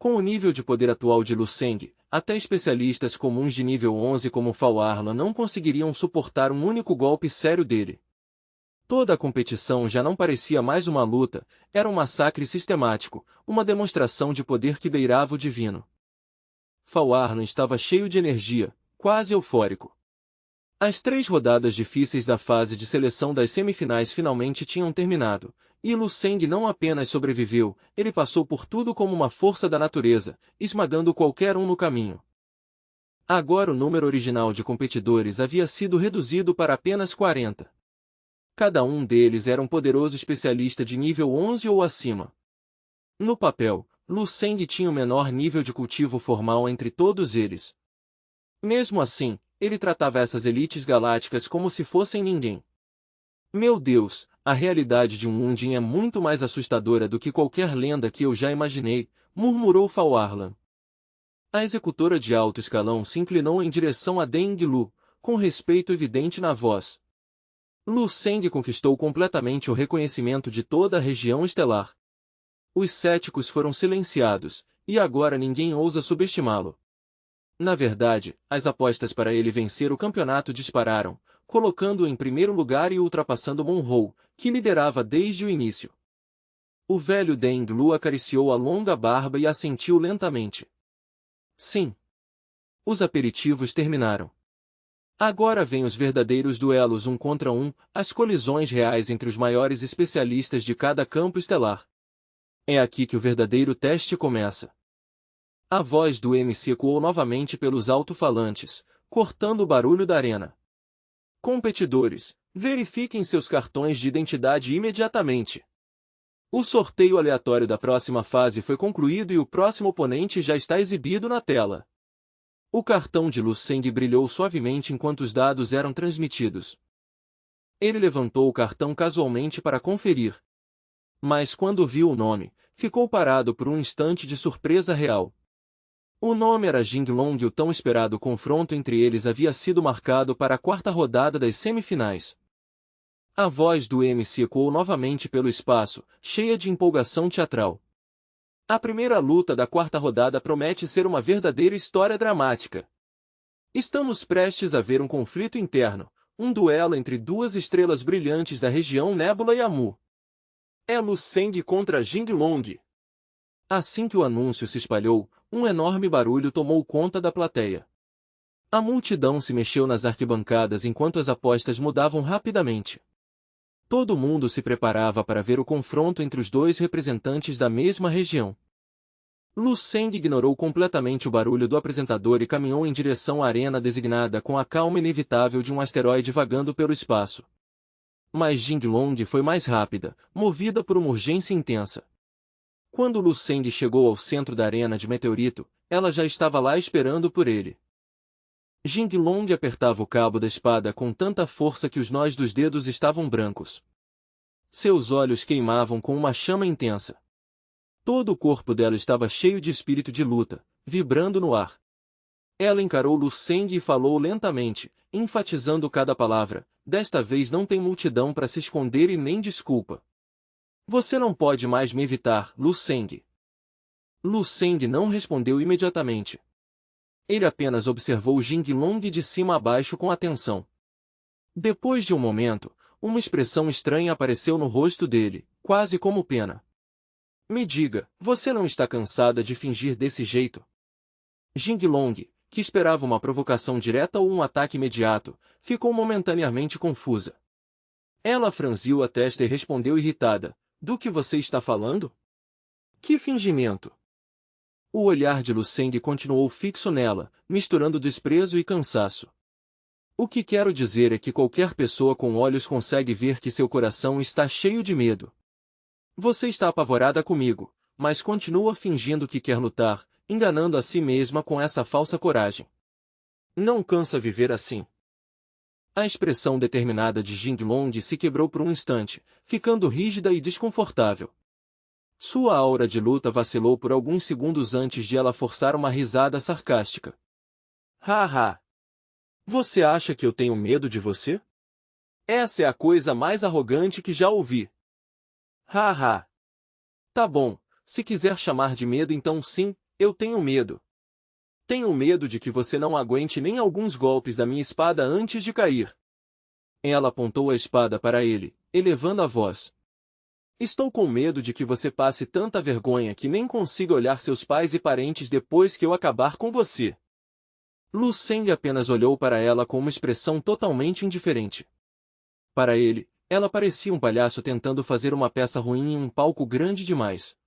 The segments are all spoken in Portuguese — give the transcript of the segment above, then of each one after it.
Com o nível de poder atual de Lu Seng, até especialistas comuns de nível 11 como Fal Arlan não conseguiriam suportar um único golpe sério dele. Toda a competição já não parecia mais uma luta, era um massacre sistemático, uma demonstração de poder que beirava o divino. Fal Arlan estava cheio de energia, quase eufórico. As 3 rodadas difíceis da fase de seleção das semifinais finalmente tinham terminado, e Lu Seng não apenas sobreviveu, ele passou por tudo como uma força da natureza, esmagando qualquer um no caminho. Agora o número original de competidores havia sido reduzido para apenas 40. Cada um deles era um poderoso especialista de nível 11 ou acima. No papel, Lu Seng tinha o menor nível de cultivo formal entre todos eles. Mesmo assim, ele tratava essas elites galácticas como se fossem ninguém. Meu Deus, a realidade de um Undine é muito mais assustadora do que qualquer lenda que eu já imaginei, murmurou Fal Arlan. A executora de alto escalão se inclinou em direção a Deng Lu, com respeito evidente na voz. Lu Seng conquistou completamente o reconhecimento de toda a região estelar. Os céticos foram silenciados, e agora ninguém ousa subestimá-lo. Na verdade, as apostas para ele vencer o campeonato dispararam, colocando-o em primeiro lugar e ultrapassando Monroe, que liderava desde o início. O velho Deng Lu acariciou a longa barba e assentiu lentamente. Sim. Os aperitivos terminaram. Agora vêm os verdadeiros duelos 1 contra 1, as colisões reais entre os maiores especialistas de cada campo estelar. É aqui que o verdadeiro teste começa. A voz do MC ecoou novamente pelos alto-falantes, cortando o barulho da arena. Competidores, verifiquem seus cartões de identidade imediatamente. O sorteio aleatório da próxima fase foi concluído e o próximo oponente já está exibido na tela. O cartão de Lu Seng brilhou suavemente enquanto os dados eram transmitidos. Ele levantou o cartão casualmente para conferir. Mas quando viu o nome, ficou parado por um instante de surpresa real. O nome era Jinglong e o tão esperado confronto entre eles havia sido marcado para a 4ª rodada das semifinais. A voz do MC ecoou novamente pelo espaço, cheia de empolgação teatral. A primeira luta da 4ª rodada promete ser uma verdadeira história dramática. Estamos prestes a ver um conflito interno, um duelo entre 2 estrelas brilhantes da região Nébula e Amu. É Lu Seng contra Jinglong. Assim que o anúncio se espalhou, um enorme barulho tomou conta da plateia. A multidão se mexeu nas arquibancadas enquanto as apostas mudavam rapidamente. Todo mundo se preparava para ver o confronto entre os 2 representantes da mesma região. Lu Seng ignorou completamente o barulho do apresentador e caminhou em direção à arena designada com a calma inevitável de um asteroide vagando pelo espaço. Mas Jinglong foi mais rápida, movida por uma urgência intensa. Quando Lu Seng chegou ao centro da arena de meteorito, ela já estava lá esperando por ele. Jinglong apertava o cabo da espada com tanta força que os nós dos dedos estavam brancos. Seus olhos queimavam com uma chama intensa. Todo o corpo dela estava cheio de espírito de luta, vibrando no ar. Ela encarou Lu Seng e falou lentamente, enfatizando cada palavra: desta vez não tem multidão para se esconder e nem desculpa. Você não pode mais me evitar, Lu Seng. Lu Seng não respondeu imediatamente. Ele apenas observou Jinglong de cima a baixo com atenção. Depois de um momento, uma expressão estranha apareceu no rosto dele, quase como pena. Me diga, você não está cansada de fingir desse jeito? Jinglong, que esperava uma provocação direta ou um ataque imediato, ficou momentaneamente confusa. Ela franziu a testa e respondeu irritada: do que você está falando? Que fingimento? O olhar de Lu Seng continuou fixo nela, misturando desprezo e cansaço. O que quero dizer é que qualquer pessoa com olhos consegue ver que seu coração está cheio de medo. Você está apavorada comigo, mas continua fingindo que quer lutar, enganando a si mesma com essa falsa coragem. Não cansa viver assim. A expressão determinada de Jinglong se quebrou por um instante, ficando rígida e desconfortável. Sua aura de luta vacilou por alguns segundos antes de ela forçar uma risada sarcástica. Haha! Você acha que eu tenho medo de você? Essa é a coisa mais arrogante que já ouvi. Haha! Tá bom, se quiser chamar de medo então sim, eu tenho medo. Tenho medo de que você não aguente nem alguns golpes da minha espada antes de cair. Ela apontou a espada para ele, elevando a voz. Estou com medo de que você passe tanta vergonha que nem consiga olhar seus pais e parentes depois que eu acabar com você. Lu Seng apenas olhou para ela com uma expressão totalmente indiferente. Para ele, ela parecia um palhaço tentando fazer uma peça ruim em um palco grande demais.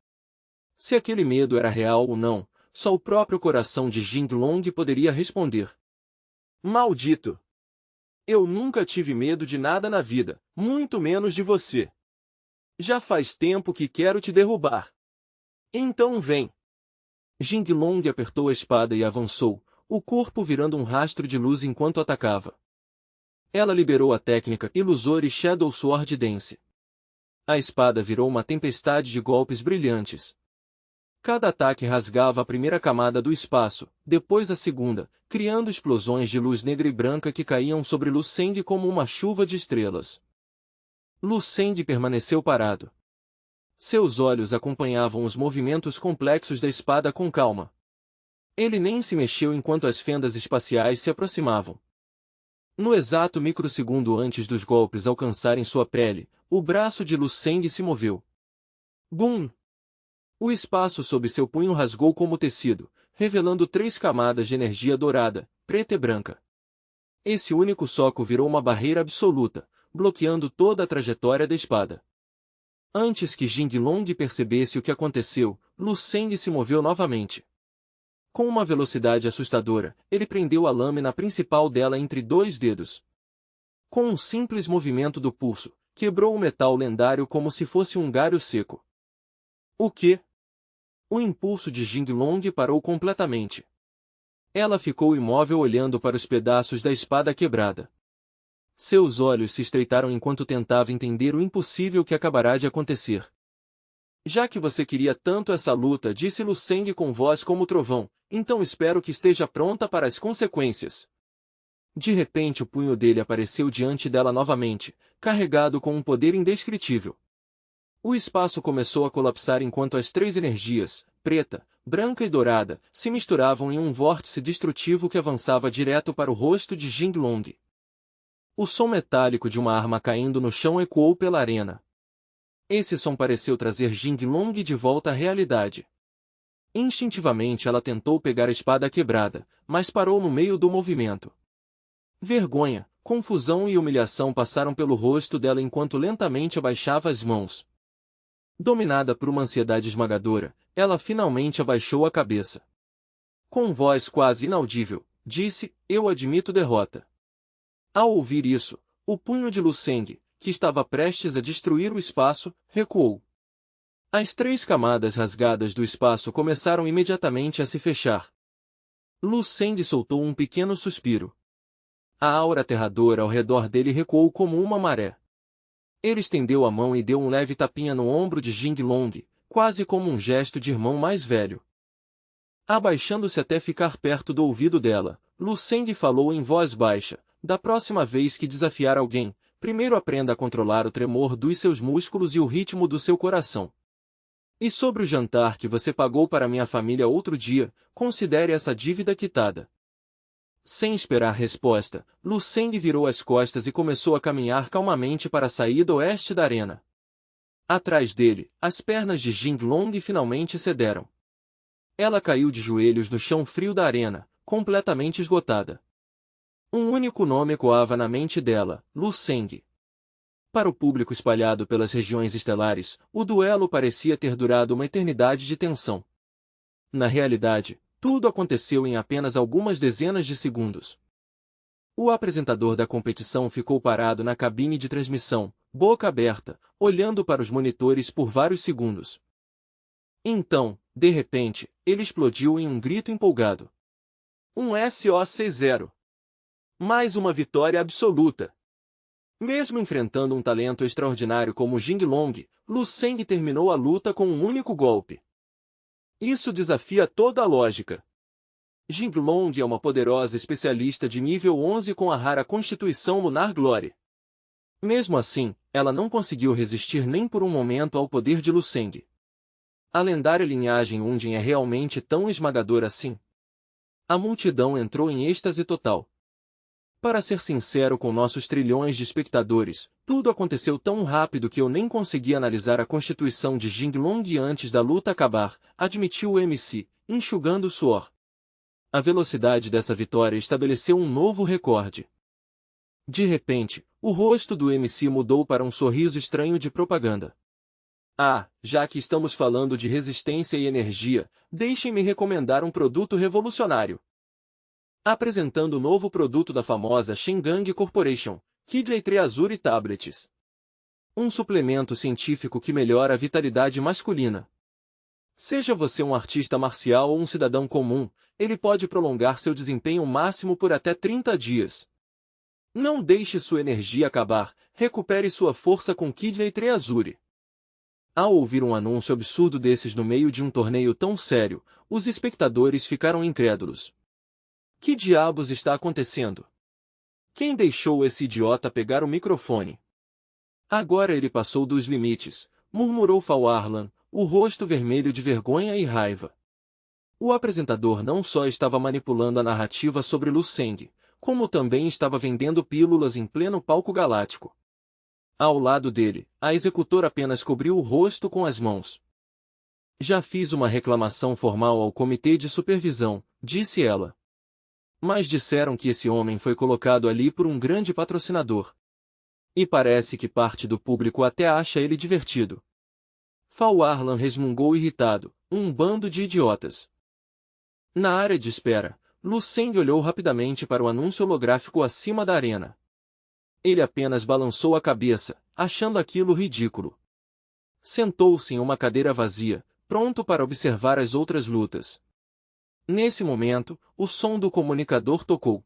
Se aquele medo era real ou não, só o próprio coração de Jing Long poderia responder. Maldito! Eu nunca tive medo de nada na vida, muito menos de você. Já faz tempo que quero te derrubar. Então vem. Jing Long apertou a espada e avançou, o corpo virando um rastro de luz enquanto atacava. Ela liberou a técnica Illusory Shadow Sword Dance. A espada virou uma tempestade de golpes brilhantes. Cada ataque rasgava a primeira camada do espaço, depois a segunda, criando explosões de luz negra e branca que caíam sobre Lu Seng como uma chuva de estrelas. Lu Seng permaneceu parado. Seus olhos acompanhavam os movimentos complexos da espada com calma. Ele nem se mexeu enquanto as fendas espaciais se aproximavam. No exato microsegundo antes dos golpes alcançarem sua pele, o braço de Lu Seng se moveu. Bum! O espaço sob seu punho rasgou como tecido, revelando 3 camadas de energia dourada, preta e branca. Esse único soco virou uma barreira absoluta, bloqueando toda a trajetória da espada. Antes que Jing Long percebesse o que aconteceu, Lu Seng se moveu novamente. Com uma velocidade assustadora, ele prendeu a lâmina principal dela entre 2 dedos. Com um simples movimento do pulso, quebrou o metal lendário como se fosse um galho seco. O quê? O impulso de Jing Long parou completamente. Ela ficou imóvel olhando para os pedaços da espada quebrada. Seus olhos se estreitaram enquanto tentava entender o impossível que acabará de acontecer. Já que você queria tanto essa luta, disse Lu Seng com voz como trovão, então espero que esteja pronta para as consequências. De repente o punho dele apareceu diante dela novamente, carregado com um poder indescritível. O espaço começou a colapsar enquanto as 3 energias, preta, branca e dourada, se misturavam em um vórtice destrutivo que avançava direto para o rosto de Jing Long. O som metálico de uma arma caindo no chão ecoou pela arena. Esse som pareceu trazer Jing Long de volta à realidade. Instintivamente ela tentou pegar a espada quebrada, mas parou no meio do movimento. Vergonha, confusão e humilhação passaram pelo rosto dela enquanto lentamente abaixava as mãos. Dominada por uma ansiedade esmagadora, ela finalmente abaixou a cabeça. Com voz quase inaudível, disse, eu admito derrota. Ao ouvir isso, o punho de Lu Seng, que estava prestes a destruir o espaço, recuou. As 3 camadas rasgadas do espaço começaram imediatamente a se fechar. Lu Seng soltou um pequeno suspiro. A aura aterradora ao redor dele recuou como uma maré. Ele estendeu a mão e deu um leve tapinha no ombro de Jing Long, quase como um gesto de irmão mais velho. Abaixando-se até ficar perto do ouvido dela, Lu Seng falou em voz baixa, da próxima vez que desafiar alguém, primeiro aprenda a controlar o tremor dos seus músculos e o ritmo do seu coração. E sobre o jantar que você pagou para minha família outro dia, considere essa dívida quitada. Sem esperar resposta, Lu Seng virou as costas e começou a caminhar calmamente para a saída oeste da arena. Atrás dele, as pernas de Jing Long finalmente cederam. Ela caiu de joelhos no chão frio da arena, completamente esgotada. Um único nome ecoava na mente dela, Lu Seng. Para o público espalhado pelas regiões estelares, o duelo parecia ter durado uma eternidade de tensão. Na realidade, tudo aconteceu em apenas algumas dezenas de segundos. O apresentador da competição ficou parado na cabine de transmissão, boca aberta, olhando para os monitores por vários segundos. Então, de repente, ele explodiu em um grito empolgado. Um SO60! Mais uma vitória absoluta! Mesmo enfrentando um talento extraordinário como Jing Long, Lu Seng terminou a luta com um único golpe. Isso desafia toda a lógica. Jing Long é uma poderosa especialista de nível 11 com a rara Constituição Lunar Glory. Mesmo assim, ela não conseguiu resistir nem por um momento ao poder de Lu Seng. A lendária linhagem Undine é realmente tão esmagadora assim? A multidão entrou em êxtase total. Para ser sincero com nossos trilhões de espectadores, tudo aconteceu tão rápido que eu nem consegui analisar a constituição de Jinglong antes da luta acabar, admitiu o MC, enxugando o suor. A velocidade dessa vitória estabeleceu um novo recorde. De repente, o rosto do MC mudou para um sorriso estranho de propaganda. Ah, já que estamos falando de resistência e energia, deixem-me recomendar um produto revolucionário. Apresentando o novo produto da famosa Shengang Corporation, Kidney Azure Tablets. Um suplemento científico que melhora a vitalidade masculina. Seja você um artista marcial ou um cidadão comum, ele pode prolongar seu desempenho máximo por até 30 dias. Não deixe sua energia acabar, recupere sua força com Kidney Azure. Ao ouvir um anúncio absurdo desses no meio de um torneio tão sério, os espectadores ficaram incrédulos. Que diabos está acontecendo? Quem deixou esse idiota pegar o microfone? Agora ele passou dos limites, murmurou Fall Arlan, o rosto vermelho de vergonha e raiva. O apresentador não só estava manipulando a narrativa sobre Lu Seng, como também estava vendendo pílulas em pleno palco galáctico. Ao lado dele, a executora apenas cobriu o rosto com as mãos. Já fiz uma reclamação formal ao comitê de supervisão, disse ela. Mas disseram que esse homem foi colocado ali por um grande patrocinador. E parece que parte do público até acha ele divertido. Fall Arlan resmungou irritado, um bando de idiotas. Na área de espera, Lu Seng olhou rapidamente para o anúncio holográfico acima da arena. Ele apenas balançou a cabeça, achando aquilo ridículo. Sentou-se em uma cadeira vazia, pronto para observar as outras lutas. Nesse momento, o som do comunicador tocou.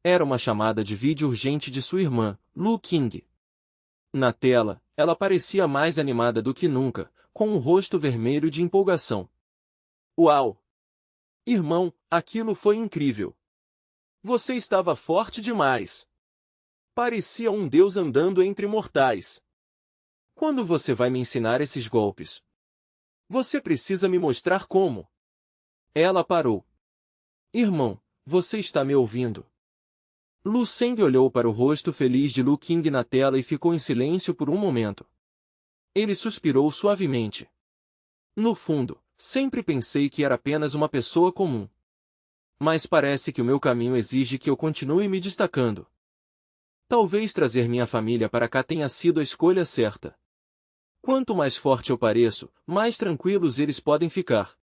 Era uma chamada de vídeo urgente de sua irmã, Lu King. Na tela, ela parecia mais animada do que nunca, com um rosto vermelho de empolgação. Uau! Irmão, aquilo foi incrível! Você estava forte demais! Parecia um deus andando entre mortais. Quando você vai me ensinar esses golpes? Você precisa me mostrar como. Ela parou. Irmão, você está me ouvindo? Lu Seng olhou para o rosto feliz de Lu King na tela e ficou em silêncio por um momento. Ele suspirou suavemente. No fundo, sempre pensei que era apenas uma pessoa comum. Mas parece que o meu caminho exige que eu continue me destacando. Talvez trazer minha família para cá tenha sido a escolha certa. Quanto mais forte eu pareço, mais tranquilos eles podem ficar.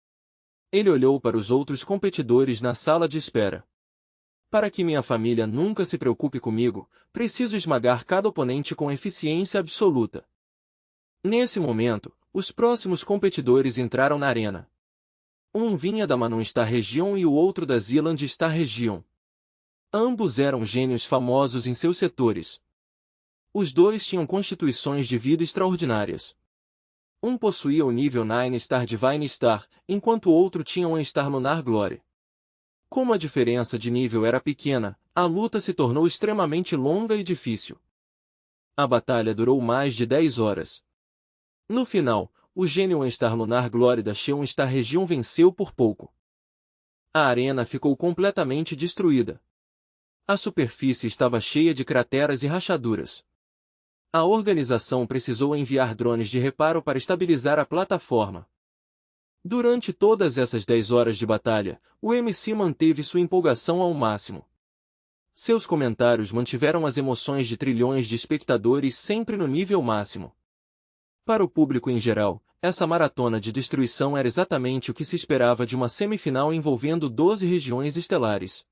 Ele olhou para os outros competidores na sala de espera. Para que minha família nunca se preocupe comigo, preciso esmagar cada oponente com eficiência absoluta. Nesse momento, os próximos competidores entraram na arena. Um vinha da Manon Star Region e o outro da Zealand Star Region. Ambos eram gênios famosos em seus setores. Os dois tinham constituições de vida extraordinárias. Um possuía o nível 9 Star Divine Star, enquanto o outro tinha um Star Lunar Glory. Como a diferença de nível era pequena, a luta se tornou extremamente longa e difícil. A batalha durou mais de 10 horas. No final, o gênio Star Lunar Glory da Xeon Star Region venceu por pouco. A arena ficou completamente destruída. A superfície estava cheia de crateras e rachaduras. A organização precisou enviar drones de reparo para estabilizar a plataforma. Durante todas essas 10 horas de batalha, o MC manteve sua empolgação ao máximo. Seus comentários mantiveram as emoções de trilhões de espectadores sempre no nível máximo. Para o público em geral, essa maratona de destruição era exatamente o que se esperava de uma semifinal envolvendo 12 regiões estelares.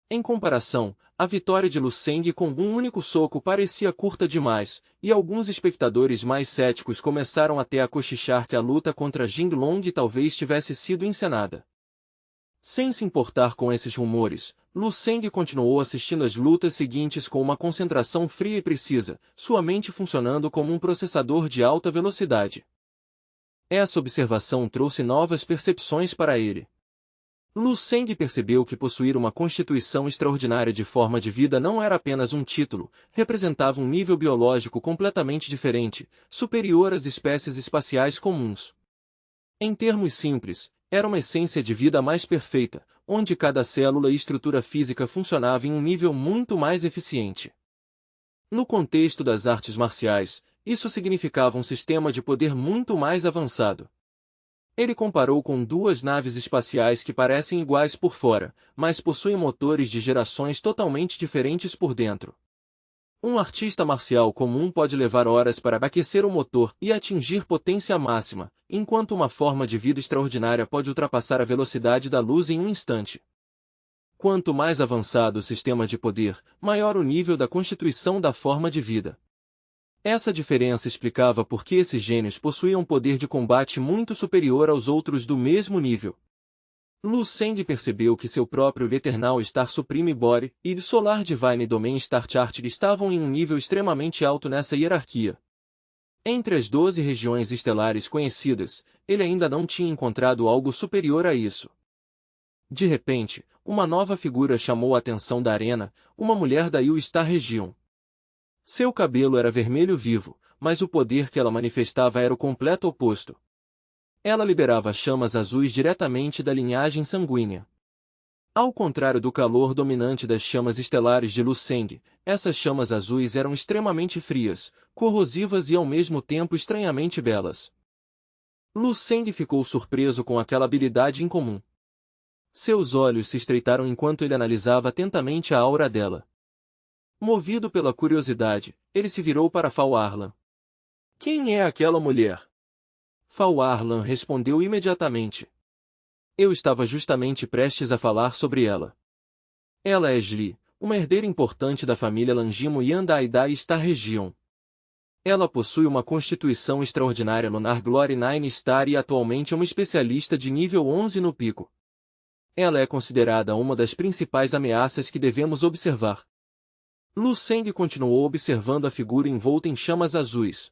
Em comparação, a vitória de Lu Seng com um único soco parecia curta demais, e alguns espectadores mais céticos começaram até a cochichar que a luta contra Jinglong talvez tivesse sido encenada. Sem se importar com esses rumores, Lu Seng continuou assistindo às lutas seguintes com uma concentração fria e precisa, sua mente funcionando como um processador de alta velocidade. Essa observação trouxe novas percepções para ele. Lu Seng percebeu que possuir uma constituição extraordinária de forma de vida não era apenas um título, representava um nível biológico completamente diferente, superior às espécies espaciais comuns. Em termos simples, era uma essência de vida mais perfeita, onde cada célula e estrutura física funcionava em um nível muito mais eficiente. No contexto das artes marciais, isso significava um sistema de poder muito mais avançado. Ele comparou com duas naves espaciais que parecem iguais por fora, mas possuem motores de gerações totalmente diferentes por dentro. Um artista marcial comum pode levar horas para aquecer o motor e atingir potência máxima, enquanto uma forma de vida extraordinária pode ultrapassar a velocidade da luz em um instante. Quanto mais avançado o sistema de poder, maior o nível da constituição da forma de vida. Essa diferença explicava por que esses gênios possuíam um poder de combate muito superior aos outros do mesmo nível. Lu Seng percebeu que seu próprio Eternal Star Supreme Body e Solar Divine Domain Star Chart estavam em um nível extremamente alto nessa hierarquia. Entre as 12 regiões estelares conhecidas, ele ainda não tinha encontrado algo superior a isso. De repente, uma nova figura chamou a atenção da arena, uma mulher da U-Star Region. Seu cabelo era vermelho vivo, mas o poder que ela manifestava era o completo oposto. Ela liberava chamas azuis diretamente da linhagem sanguínea. Ao contrário do calor dominante das chamas estelares de Lu Seng, essas chamas azuis eram extremamente frias, corrosivas e ao mesmo tempo estranhamente belas. Lu Seng ficou surpreso com aquela habilidade incomum. Seus olhos se estreitaram enquanto ele analisava atentamente a aura dela. Movido pela curiosidade, ele se virou para Fal Arlan. Quem é aquela mulher? Fal Arlan respondeu imediatamente. Eu estava justamente prestes a falar sobre ela. Ela é Jli, uma herdeira importante da família Langimo Yandaidai Star Region. Ela possui uma constituição extraordinária no Nar Glory 9 Star e atualmente é uma especialista de nível 11 no pico. Ela é considerada uma das principais ameaças que devemos observar. Lu Seng continuou observando a figura envolta em chamas azuis.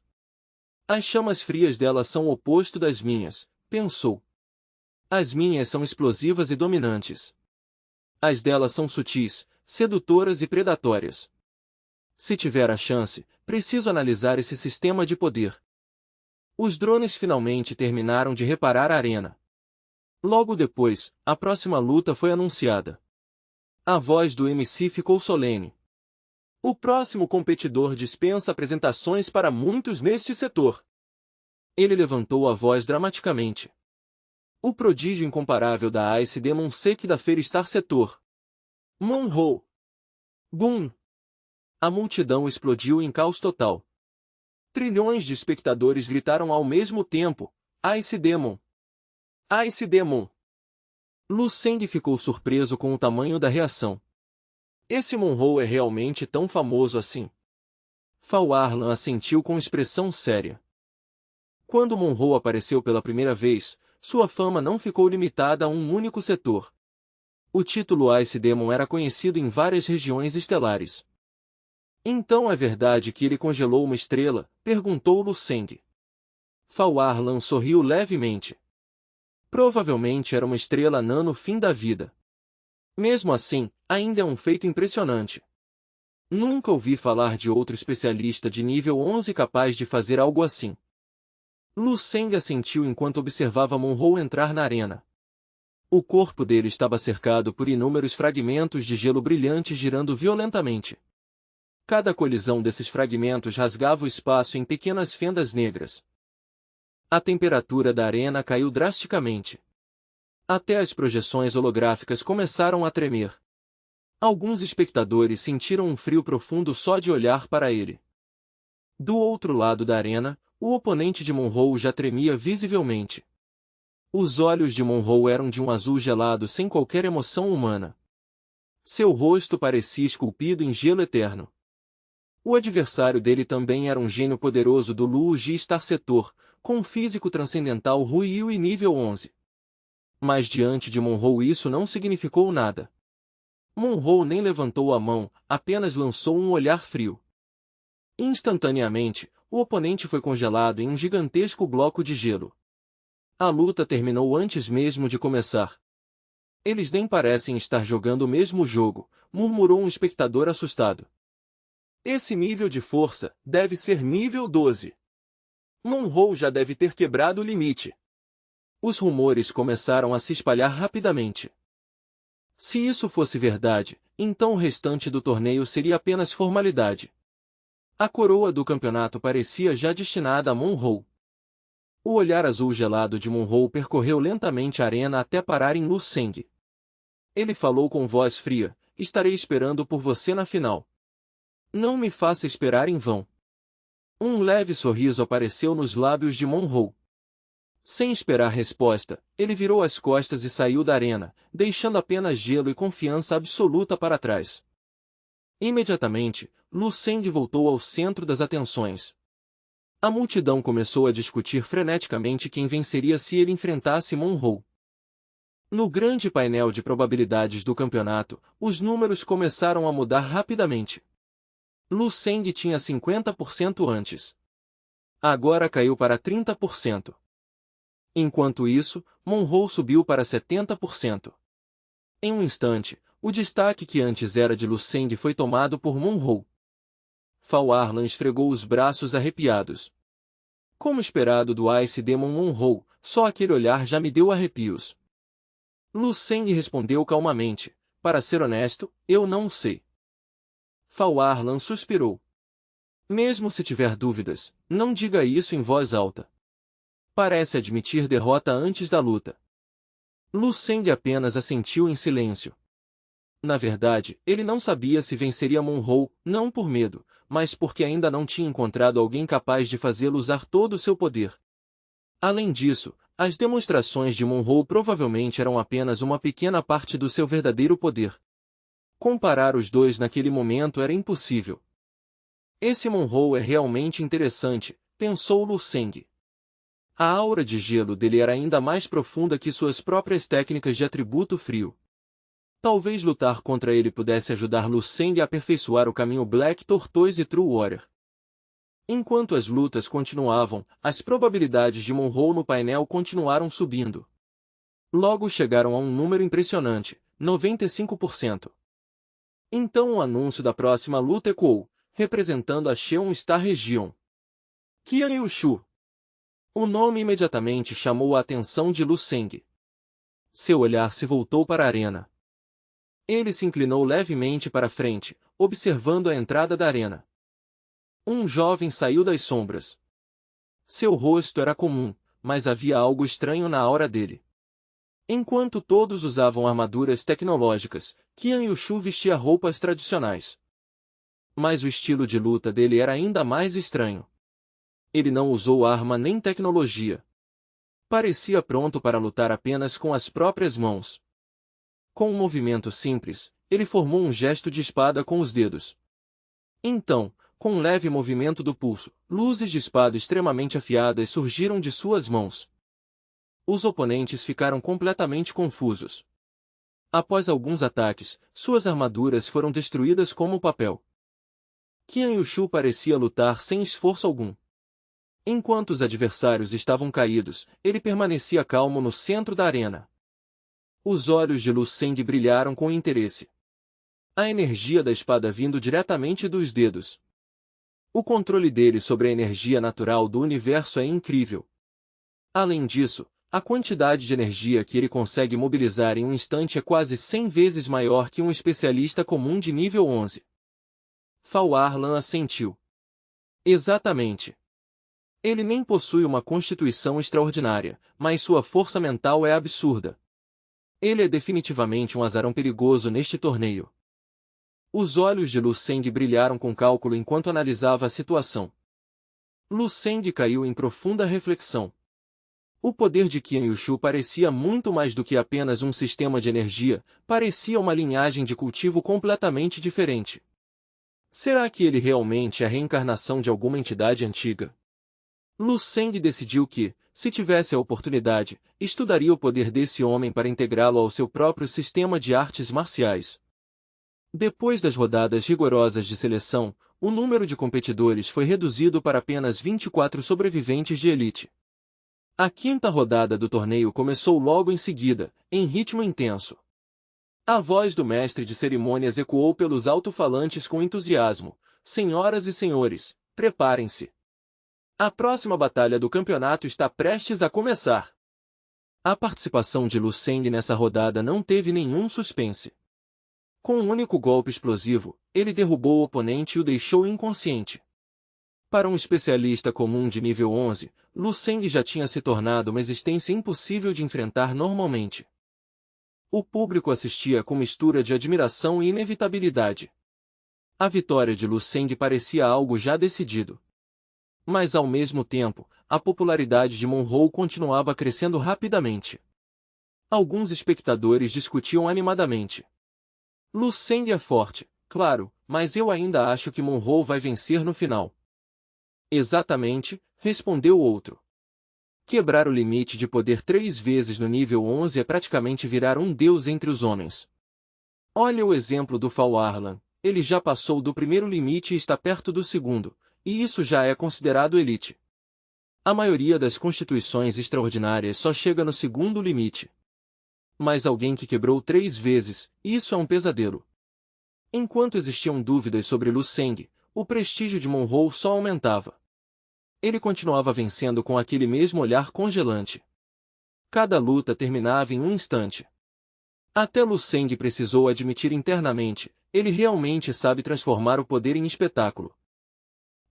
As chamas frias dela são o oposto das minhas, pensou. As minhas são explosivas e dominantes. As dela são sutis, sedutoras e predatórias. Se tiver a chance, preciso analisar esse sistema de poder. Os drones finalmente terminaram de reparar a arena. Logo depois, a próxima luta foi anunciada. A voz do MC ficou solene. O próximo competidor dispensa apresentações para muitos neste setor. Ele levantou a voz dramaticamente. O prodígio incomparável da Ice Demon Sek da Feira Star Setor. Monroe. Boom! A multidão explodiu em caos total. Trilhões de espectadores gritaram ao mesmo tempo, Ice Demon! Ice Demon! Lu Seng ficou surpreso com o tamanho da reação. Esse Monroe é realmente tão famoso assim? Fal Arlan assentiu com expressão séria. Quando Monroe apareceu pela primeira vez, sua fama não ficou limitada a um único setor. O título Ice Demon era conhecido em várias regiões estelares. Então é verdade que ele congelou uma estrela? Perguntou Lu Seng. Fal Arlan sorriu levemente. Provavelmente era uma estrela anã no fim da vida. Mesmo assim, ainda é um feito impressionante. Nunca ouvi falar de outro especialista de nível 11 capaz de fazer algo assim. Lu Seng assentiu enquanto observava Monroe entrar na arena. O corpo dele estava cercado por inúmeros fragmentos de gelo brilhantes girando violentamente. Cada colisão desses fragmentos rasgava o espaço em pequenas fendas negras. A temperatura da arena caiu drasticamente. Até as projeções holográficas começaram a tremer. Alguns espectadores sentiram um frio profundo só de olhar para ele. Do outro lado da arena, o oponente de Monroe já tremia visivelmente. Os olhos de Monroe eram de um azul gelado sem qualquer emoção humana. Seu rosto parecia esculpido em gelo eterno. O adversário dele também era um gênio poderoso do Lu Ji Star Setor, com um físico transcendental Rui Yui nível 11. Mas diante de Monroe isso não significou nada. Monroe nem levantou a mão, apenas lançou um olhar frio. Instantaneamente, o oponente foi congelado em um gigantesco bloco de gelo. A luta terminou antes mesmo de começar. Eles nem parecem estar jogando o mesmo jogo, murmurou um espectador assustado. Esse nível de força deve ser nível 12. Monroe já deve ter quebrado o limite. Os rumores começaram a se espalhar rapidamente. Se isso fosse verdade, então o restante do torneio seria apenas formalidade. A coroa do campeonato parecia já destinada a Monroe. O olhar azul gelado de Monroe percorreu lentamente a arena até parar em Lu Seng. Ele falou com voz fria: "Estarei esperando por você na final. Não me faça esperar em vão." Um leve sorriso apareceu nos lábios de Monroe. Sem esperar resposta, ele virou as costas e saiu da arena, deixando apenas gelo e confiança absoluta para trás. Imediatamente, Lu Seng voltou ao centro das atenções. A multidão começou a discutir freneticamente quem venceria se ele enfrentasse Monroe. No grande painel de probabilidades do campeonato, os números começaram a mudar rapidamente. Lu Seng tinha 50% antes. Agora caiu para 30%. Enquanto isso, Monroe subiu para 70%. Em um instante, o destaque que antes era de Lu Seng foi tomado por Monroe. Fall Arlan esfregou os braços arrepiados. Como esperado do Ice Demon Monroe, só aquele olhar já me deu arrepios. Lu Seng respondeu calmamente: "Para ser honesto, eu não sei." Fall Arlan suspirou. "Mesmo se tiver dúvidas, não diga isso em voz alta." Parece admitir derrota antes da luta. Lu Seng apenas assentiu em silêncio. Na verdade, ele não sabia se venceria Monroe, não por medo, mas porque ainda não tinha encontrado alguém capaz de fazê-lo usar todo o seu poder. Além disso, as demonstrações de Monroe provavelmente eram apenas uma pequena parte do seu verdadeiro poder. Comparar os dois naquele momento era impossível. "Esse Monroe é realmente interessante", pensou Lu Seng. A aura de gelo dele era ainda mais profunda que suas próprias técnicas de atributo frio. Talvez lutar contra ele pudesse ajudar Lu Seng a aperfeiçoar o caminho Black Tortoise e True Warrior. Enquanto as lutas continuavam, as probabilidades de Monroe no painel continuaram subindo. Logo chegaram a um número impressionante, 95%. Então o anúncio da próxima luta ecoou, representando a Cheon Star Region. Qian Yushu. O nome imediatamente chamou a atenção de Lu Seng. Seu olhar se voltou para a arena. Ele se inclinou levemente para frente, observando a entrada da arena. Um jovem saiu das sombras. Seu rosto era comum, mas havia algo estranho na aura dele. Enquanto todos usavam armaduras tecnológicas, Qian Yushu vestia roupas tradicionais. Mas o estilo de luta dele era ainda mais estranho. Ele não usou arma nem tecnologia. Parecia pronto para lutar apenas com as próprias mãos. Com um movimento simples, ele formou um gesto de espada com os dedos. Então, com um leve movimento do pulso, luzes de espada extremamente afiadas surgiram de suas mãos. Os oponentes ficaram completamente confusos. Após alguns ataques, suas armaduras foram destruídas como papel. Qian Yushu parecia lutar sem esforço algum. Enquanto os adversários estavam caídos, ele permanecia calmo no centro da arena. Os olhos de Lu Seng brilharam com interesse. A energia da espada vindo diretamente dos dedos. O controle dele sobre a energia natural do universo é incrível. Além disso, a quantidade de energia que ele consegue mobilizar em um instante é quase 100 vezes maior que um especialista comum de nível 11. Fall Arlan assentiu. Exatamente. Ele nem possui uma constituição extraordinária, mas sua força mental é absurda. Ele é definitivamente um azarão perigoso neste torneio. Os olhos de Lu Seng brilharam com cálculo enquanto analisava a situação. Lu Seng caiu em profunda reflexão. O poder de Qian Yushu parecia muito mais do que apenas um sistema de energia, parecia uma linhagem de cultivo completamente diferente. Será que ele realmente é a reencarnação de alguma entidade antiga? Lu Seng decidiu que, se tivesse a oportunidade, estudaria o poder desse homem para integrá-lo ao seu próprio sistema de artes marciais. Depois das rodadas rigorosas de seleção, o número de competidores foi reduzido para apenas 24 sobreviventes de elite. A quinta rodada do torneio começou logo em seguida, em ritmo intenso. A voz do mestre de cerimônias ecoou pelos alto-falantes com entusiasmo: "Senhoras e senhores, preparem-se. A próxima batalha do campeonato está prestes a começar." A participação de Lu Seng nessa rodada não teve nenhum suspense. Com um único golpe explosivo, ele derrubou o oponente e o deixou inconsciente. Para um especialista comum de nível 11, Lu Seng já tinha se tornado uma existência impossível de enfrentar normalmente. O público assistia com mistura de admiração e inevitabilidade. A vitória de Lu Seng parecia algo já decidido. Mas ao mesmo tempo, a popularidade de Monroe continuava crescendo rapidamente. Alguns espectadores discutiam animadamente. Lu Seng é forte, claro, mas eu ainda acho que Monroe vai vencer no final. Exatamente, respondeu outro. Quebrar o limite de poder 3 vezes no nível 11 é praticamente virar um deus entre os homens. Olha o exemplo do Fall Arlan, ele já passou do primeiro limite e está perto do segundo, e isso já é considerado elite. A maioria das constituições extraordinárias só chega no segundo limite. Mas alguém que quebrou 3 vezes, isso é um pesadelo. Enquanto existiam dúvidas sobre Lu Seng, o prestígio de Monroe só aumentava. Ele continuava vencendo com aquele mesmo olhar congelante. Cada luta terminava em um instante. Até Lu Seng precisou admitir internamente, ele realmente sabe transformar o poder em espetáculo.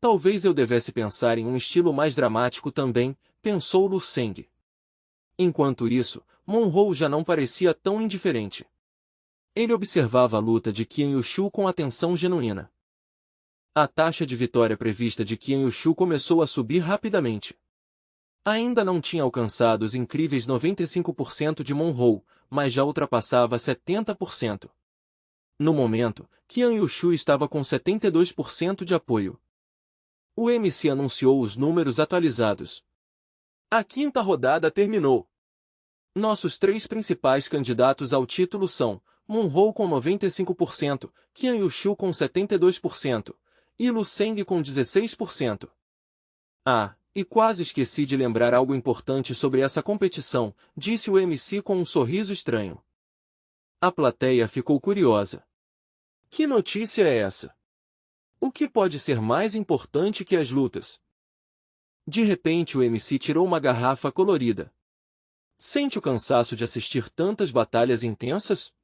Talvez eu devesse pensar em um estilo mais dramático também, pensou Lu Seng. Enquanto isso, Monroe já não parecia tão indiferente. Ele observava a luta de Qian Yushu com atenção genuína. A taxa de vitória prevista de Qian Yushu começou a subir rapidamente. Ainda não tinha alcançado os incríveis 95% de Monroe, mas já ultrapassava 70%. No momento, Qian Yushu estava com 72% de apoio. O MC anunciou os números atualizados. A quinta rodada terminou. Nossos 3 principais candidatos ao título são Monroe com 95%, Qian Yushu com 72%, e Lu Seng com 16%. Ah, e quase esqueci de lembrar algo importante sobre essa competição, disse o MC com um sorriso estranho. A plateia ficou curiosa. Que notícia é essa? O que pode ser mais importante que as lutas? De repente o MC tirou uma garrafa colorida. Sente o cansaço de assistir tantas batalhas intensas?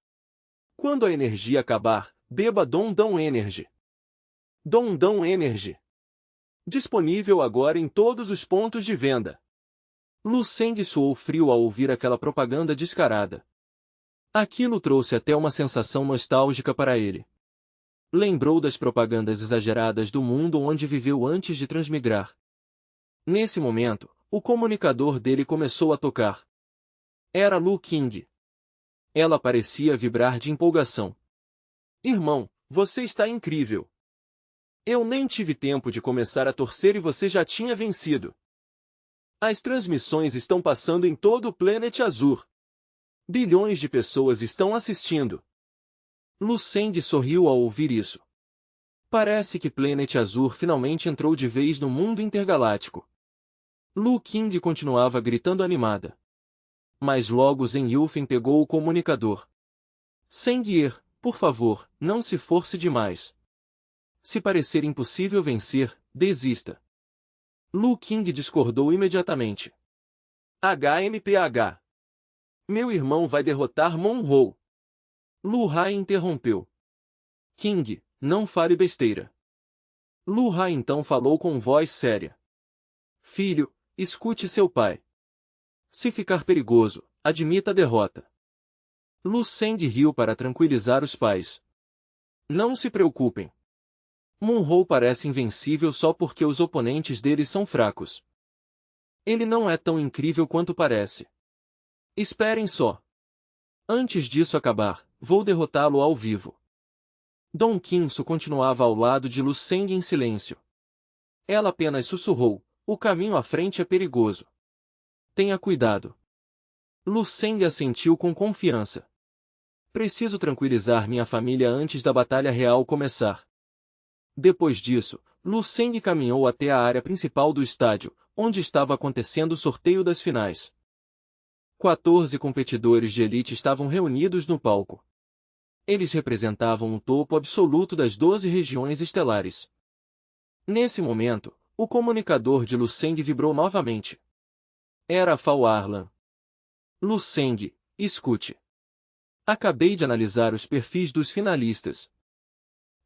Quando a energia acabar, beba Don Don Energy. Don Don Energy. Disponível agora em todos os pontos de venda. Lu Seng suou frio ao ouvir aquela propaganda descarada. Aquilo trouxe até uma sensação nostálgica para ele. Lembrou das propagandas exageradas do mundo onde viveu antes de transmigrar. Nesse momento, o comunicador dele começou a tocar. Era Lu King. Ela parecia vibrar de empolgação. Irmão, você está incrível. Eu nem tive tempo de começar a torcer e você já tinha vencido. As transmissões estão passando em todo o Planet Azur. Bilhões de pessoas estão assistindo. Lu Seng sorriu ao ouvir isso. Parece que Planet Azur finalmente entrou de vez no mundo intergaláctico. Lu King continuava gritando animada. Mas logo Zen Yufen pegou o comunicador. Seng-er, por favor, não se force demais. Se parecer impossível vencer, desista. Lu King discordou imediatamente. HMPH. Meu irmão vai derrotar Monroe. Lu Hai interrompeu. King, não fale besteira. Lu Hai então falou com voz séria. Filho, escute seu pai. Se ficar perigoso, admita a derrota. Lu Seng riu para tranquilizar os pais. Não se preocupem. Monroe parece invencível só porque os oponentes dele são fracos. Ele não é tão incrível quanto parece. Esperem só. Antes disso acabar, vou derrotá-lo ao vivo. Dong Qinsu continuava ao lado de Lu Seng em silêncio. Ela apenas sussurrou, o caminho à frente é perigoso. Tenha cuidado. Lu Seng assentiu com confiança. Preciso tranquilizar minha família antes da batalha real começar. Depois disso, Lu Seng caminhou até a área principal do estádio, onde estava acontecendo o sorteio das finais. 14 competidores de elite estavam reunidos no palco. Eles representavam o topo absoluto das 12 regiões estelares. Nesse momento, o comunicador de Lu Seng vibrou novamente. Era Fall Arlan. Lu Seng, escute. Acabei de analisar os perfis dos finalistas.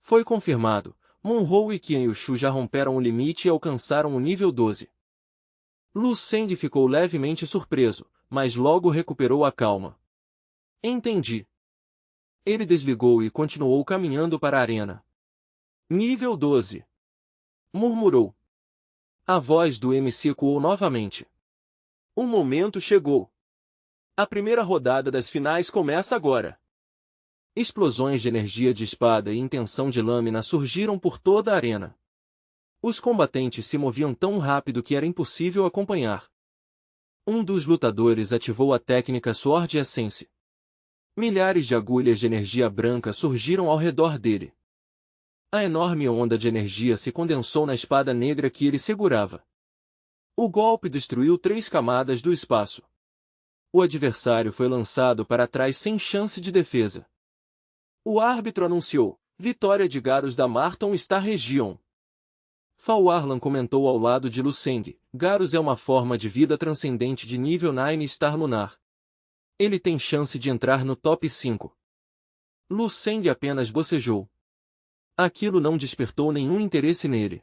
Foi confirmado, Monroe e Qian Yushu já romperam o limite e alcançaram o nível 12. Lu Seng ficou levemente surpreso, mas logo recuperou a calma. Entendi. Ele desligou e continuou caminhando para a arena. Nível 12. Murmurou. A voz do MC ecoou novamente. O momento chegou. A primeira rodada das finais começa agora. Explosões de energia de espada e intenção de lâmina surgiram por toda a arena. Os combatentes se moviam tão rápido que era impossível acompanhar. Um dos lutadores ativou a técnica Sword Essence. Milhares de agulhas de energia branca surgiram ao redor dele. A enorme onda de energia se condensou na espada negra que ele segurava. O golpe destruiu 3 camadas do espaço. O adversário foi lançado para trás sem chance de defesa. O árbitro anunciou: vitória de Garus da Marton Star Region. Fal Arlan comentou ao lado de Lu Seng: Garus é uma forma de vida transcendente de nível 9 Star Lunar. Ele tem chance de entrar no top 5. Lu Seng apenas bocejou. Aquilo não despertou nenhum interesse nele.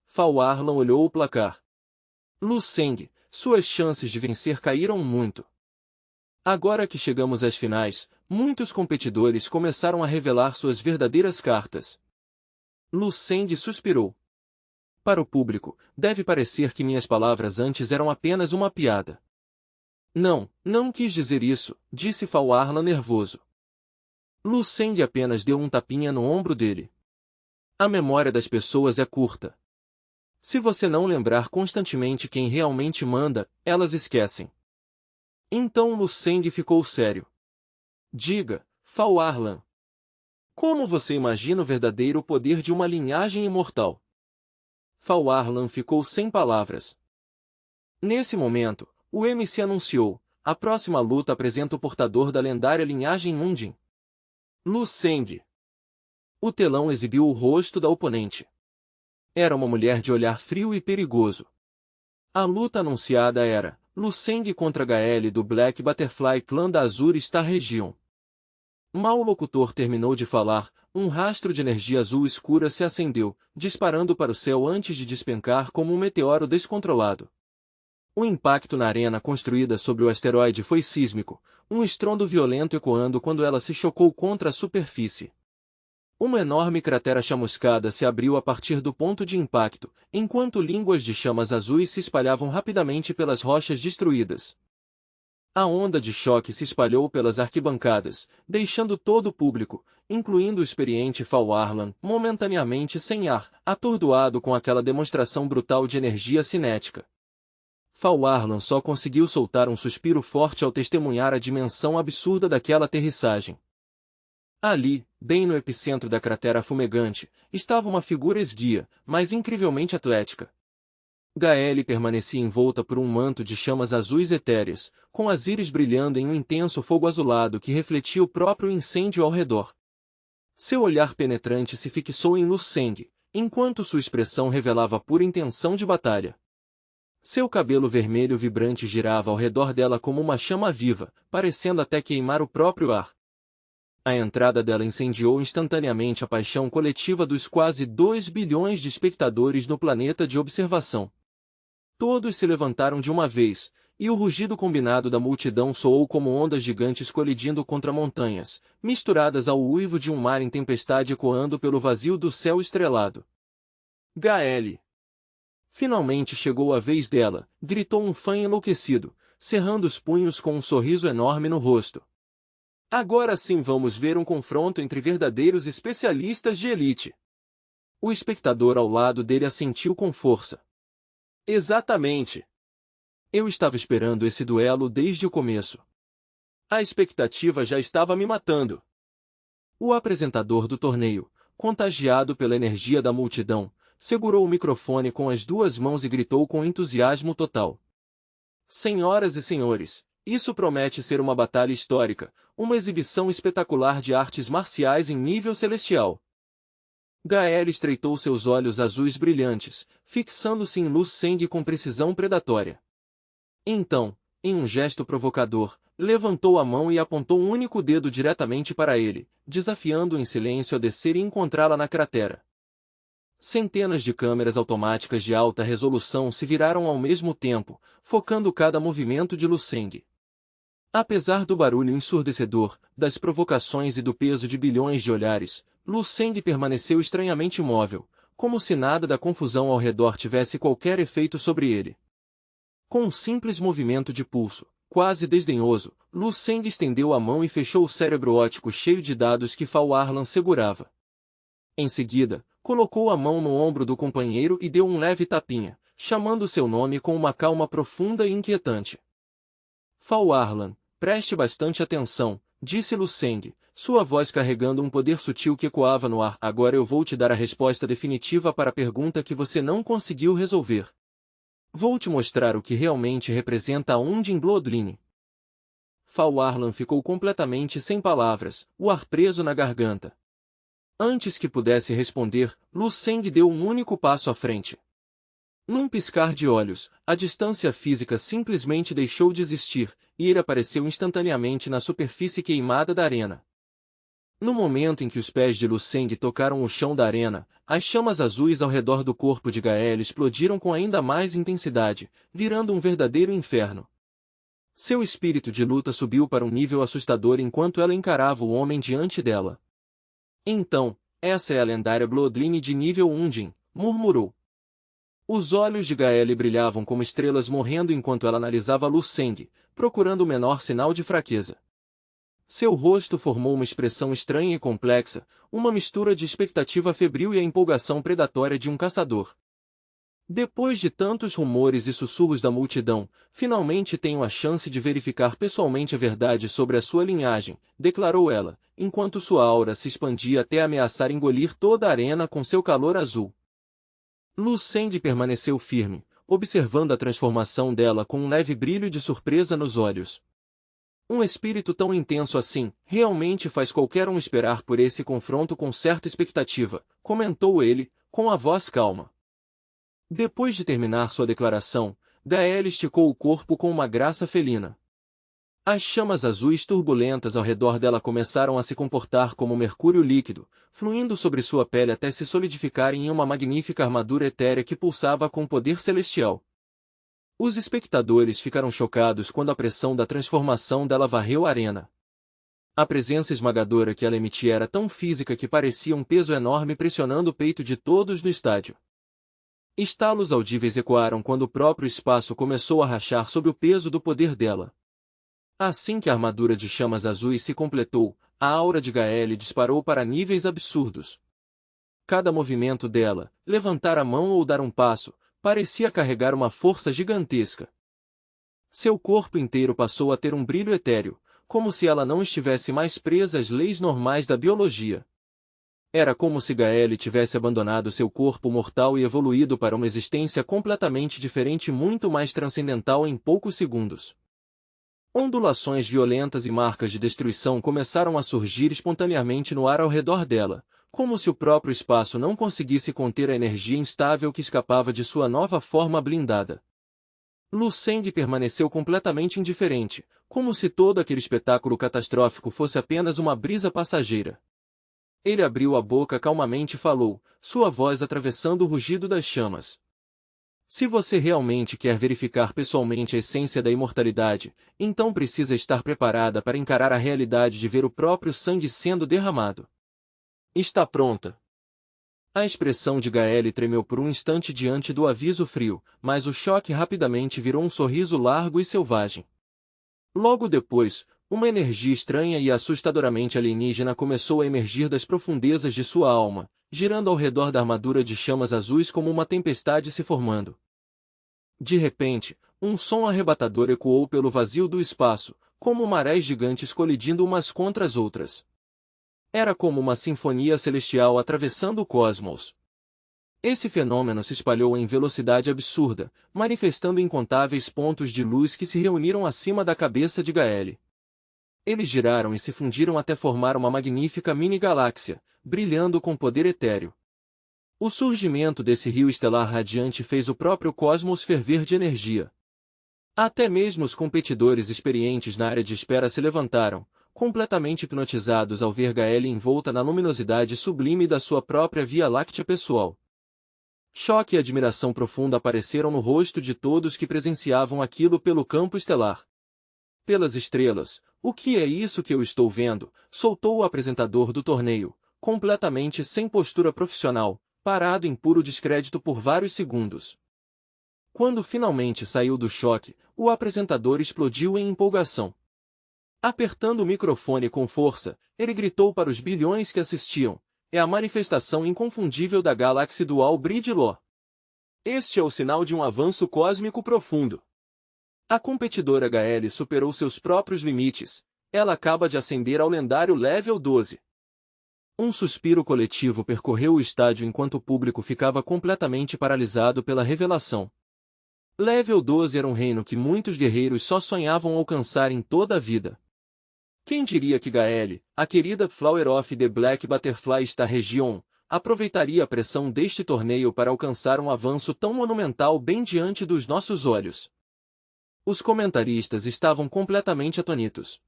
Fal Arlan olhou o placar. Lu Seng, suas chances de vencer caíram muito. Agora que chegamos às finais, muitos competidores começaram a revelar suas verdadeiras cartas. Lu Seng suspirou. Para o público, deve parecer que minhas palavras antes eram apenas uma piada. Não quis dizer isso, disse Fal Arlan nervoso. Lu Seng apenas deu um tapinha no ombro dele. A memória das pessoas é curta. Se você não lembrar constantemente quem realmente manda, elas esquecem. Então Lu Seng ficou sério. Diga, Fal Arlan. Como você imagina o verdadeiro poder de uma linhagem imortal? Fal Arlan ficou sem palavras. Nesse momento, o MC anunciou: a próxima luta apresenta o portador da lendária linhagem Undin. Lu Seng. O telão exibiu o rosto da oponente. Era uma mulher de olhar frio e perigoso. A luta anunciada era Lu Seng contra Gael do Black Butterfly Clan da Azure Star Region. Mal o locutor terminou de falar, um rastro de energia azul escura se acendeu, disparando para o céu antes de despencar como um meteoro descontrolado. O impacto na arena construída sobre o asteroide foi sísmico, um estrondo violento ecoando quando ela se chocou contra a superfície. Uma enorme cratera chamuscada se abriu a partir do ponto de impacto, enquanto línguas de chamas azuis se espalhavam rapidamente pelas rochas destruídas. A onda de choque se espalhou pelas arquibancadas, deixando todo o público, incluindo o experiente Fal Arlan, momentaneamente sem ar, atordoado com aquela demonstração brutal de energia cinética. Fal Arlan só conseguiu soltar um suspiro forte ao testemunhar a dimensão absurda daquela aterrissagem. Ali, bem no epicentro da cratera fumegante, estava uma figura esguia, mas incrivelmente atlética. Gael permanecia envolta por um manto de chamas azuis etéreas, com as íris brilhando em um intenso fogo azulado que refletia o próprio incêndio ao redor. Seu olhar penetrante se fixou em Lu Seng, enquanto sua expressão revelava pura intenção de batalha. Seu cabelo vermelho vibrante girava ao redor dela como uma chama viva, parecendo até queimar o próprio ar. A entrada dela incendiou instantaneamente a paixão coletiva dos quase 2 bilhões de espectadores no planeta de observação. Todos se levantaram de uma vez, e o rugido combinado da multidão soou como ondas gigantes colidindo contra montanhas, misturadas ao uivo de um mar em tempestade ecoando pelo vazio do céu estrelado. Gael! Finalmente chegou a vez dela, gritou um fã enlouquecido, cerrando os punhos com um sorriso enorme no rosto. Agora sim vamos ver um confronto entre verdadeiros especialistas de elite. O espectador ao lado dele assentiu com força. Exatamente. Eu estava esperando esse duelo desde o começo. A expectativa já estava me matando. O apresentador do torneio, contagiado pela energia da multidão, segurou o microfone com as 2 mãos e gritou com entusiasmo total. Senhoras e senhores, isso promete ser uma batalha histórica, uma exibição espetacular de artes marciais em nível celestial. Gael estreitou seus olhos azuis brilhantes, fixando-se em Lu Seng com precisão predatória. Então, em um gesto provocador, levantou a mão e apontou um único dedo diretamente para ele, desafiando-o em silêncio a descer e encontrá-la na cratera. Centenas de câmeras automáticas de alta resolução se viraram ao mesmo tempo, focando cada movimento de Lu Seng. Apesar do barulho ensurdecedor, das provocações e do peso de bilhões de olhares, Lu Seng permaneceu estranhamente imóvel, como se nada da confusão ao redor tivesse qualquer efeito sobre ele. Com um simples movimento de pulso, quase desdenhoso, Lu Seng estendeu a mão e fechou o cérebro óptico cheio de dados que Fal Arlan segurava. Em seguida, colocou a mão no ombro do companheiro e deu um leve tapinha, chamando seu nome com uma calma profunda e inquietante. Fal Arlan, preste bastante atenção, disse Lu Seng, sua voz carregando um poder sutil que ecoava no ar. Agora eu vou te dar a resposta definitiva para a pergunta que você não conseguiu resolver. Vou te mostrar o que realmente representa a Undine Bloodline. Fal Arlan ficou completamente sem palavras, o ar preso na garganta. Antes que pudesse responder, Lu Seng deu um único passo à frente. Num piscar de olhos, a distância física simplesmente deixou de existir, e ele apareceu instantaneamente na superfície queimada da arena. No momento em que os pés de Lu Seng tocaram o chão da arena, as chamas azuis ao redor do corpo de Gael explodiram com ainda mais intensidade, virando um verdadeiro inferno. Seu espírito de luta subiu para um nível assustador enquanto ela encarava o homem diante dela. Então, essa é a lendária Bloodline de nível Undine, murmurou. Os olhos de Gael brilhavam como estrelas morrendo enquanto ela analisava Lu Seng, procurando o menor sinal de fraqueza. Seu rosto formou uma expressão estranha e complexa, uma mistura de expectativa febril e a empolgação predatória de um caçador. Depois de tantos rumores e sussurros da multidão, finalmente tenho a chance de verificar pessoalmente a verdade sobre a sua linhagem, declarou ela, enquanto sua aura se expandia até ameaçar engolir toda a arena com seu calor azul. Lu Seng permaneceu firme, observando a transformação dela com um leve brilho de surpresa nos olhos. Um espírito tão intenso assim, realmente faz qualquer um esperar por esse confronto com certa expectativa, comentou ele, com a voz calma. Depois de terminar sua declaração, Gael esticou o corpo com uma graça felina. As chamas azuis turbulentas ao redor dela começaram a se comportar como mercúrio líquido, fluindo sobre sua pele até se solidificarem em uma magnífica armadura etérea que pulsava com poder celestial. Os espectadores ficaram chocados quando a pressão da transformação dela varreu a arena. A presença esmagadora que ela emitia era tão física que parecia um peso enorme pressionando o peito de todos no estádio. Estalos audíveis ecoaram quando o próprio espaço começou a rachar sob o peso do poder dela. Assim que a armadura de chamas azuis se completou, a aura de Gael disparou para níveis absurdos. Cada movimento dela, levantar a mão ou dar um passo, parecia carregar uma força gigantesca. Seu corpo inteiro passou a ter um brilho etéreo, como se ela não estivesse mais presa às leis normais da biologia. Era como se Gael tivesse abandonado seu corpo mortal e evoluído para uma existência completamente diferente e muito mais transcendental em poucos segundos. Ondulações violentas e marcas de destruição começaram a surgir espontaneamente no ar ao redor dela, como se o próprio espaço não conseguisse conter a energia instável que escapava de sua nova forma blindada. Lu Seng permaneceu completamente indiferente, como se todo aquele espetáculo catastrófico fosse apenas uma brisa passageira. Ele abriu a boca calmamente e falou, sua voz atravessando o rugido das chamas. Se você realmente quer verificar pessoalmente a essência da imortalidade, então precisa estar preparada para encarar a realidade de ver o próprio sangue sendo derramado. Está pronta. A expressão de Gael tremeu por um instante diante do aviso frio, mas o choque rapidamente virou um sorriso largo e selvagem. Logo depois, uma energia estranha e assustadoramente alienígena começou a emergir das profundezas de sua alma, girando ao redor da armadura de chamas azuis como uma tempestade se formando. De repente, um som arrebatador ecoou pelo vazio do espaço, como marés gigantes colidindo umas contra as outras. Era como uma sinfonia celestial atravessando o cosmos. Esse fenômeno se espalhou em velocidade absurda, manifestando incontáveis pontos de luz que se reuniram acima da cabeça de Gael. Eles giraram e se fundiram até formar uma magnífica mini-galáxia, brilhando com poder etéreo. O surgimento desse rio estelar radiante fez o próprio cosmos ferver de energia. Até mesmo os competidores experientes na área de espera se levantaram, completamente hipnotizados ao ver Gael envolta na luminosidade sublime da sua própria Via Láctea pessoal. Choque e admiração profunda apareceram no rosto de todos que presenciavam aquilo pelo campo estelar. Pelas estrelas, o que é isso que eu estou vendo? Soltou o apresentador do torneio, completamente sem postura profissional, parado em puro descrédito por vários segundos. Quando finalmente saiu do choque, o apresentador explodiu em empolgação. Apertando o microfone com força, ele gritou para os bilhões que assistiam: é a manifestação inconfundível da galáxia Dual Bridge Law. Este é o sinal de um avanço cósmico profundo. A competidora Gael superou seus próprios limites. Ela acaba de ascender ao lendário Level 12. Um suspiro coletivo percorreu o estádio enquanto o público ficava completamente paralisado pela revelação. Level 12 era um reino que muitos guerreiros só sonhavam alcançar em toda a vida. Quem diria que Gael, a querida Flower of the Black Butterfly Star Region, aproveitaria a pressão deste torneio para alcançar um avanço tão monumental bem diante dos nossos olhos? Os comentaristas estavam completamente atônitos.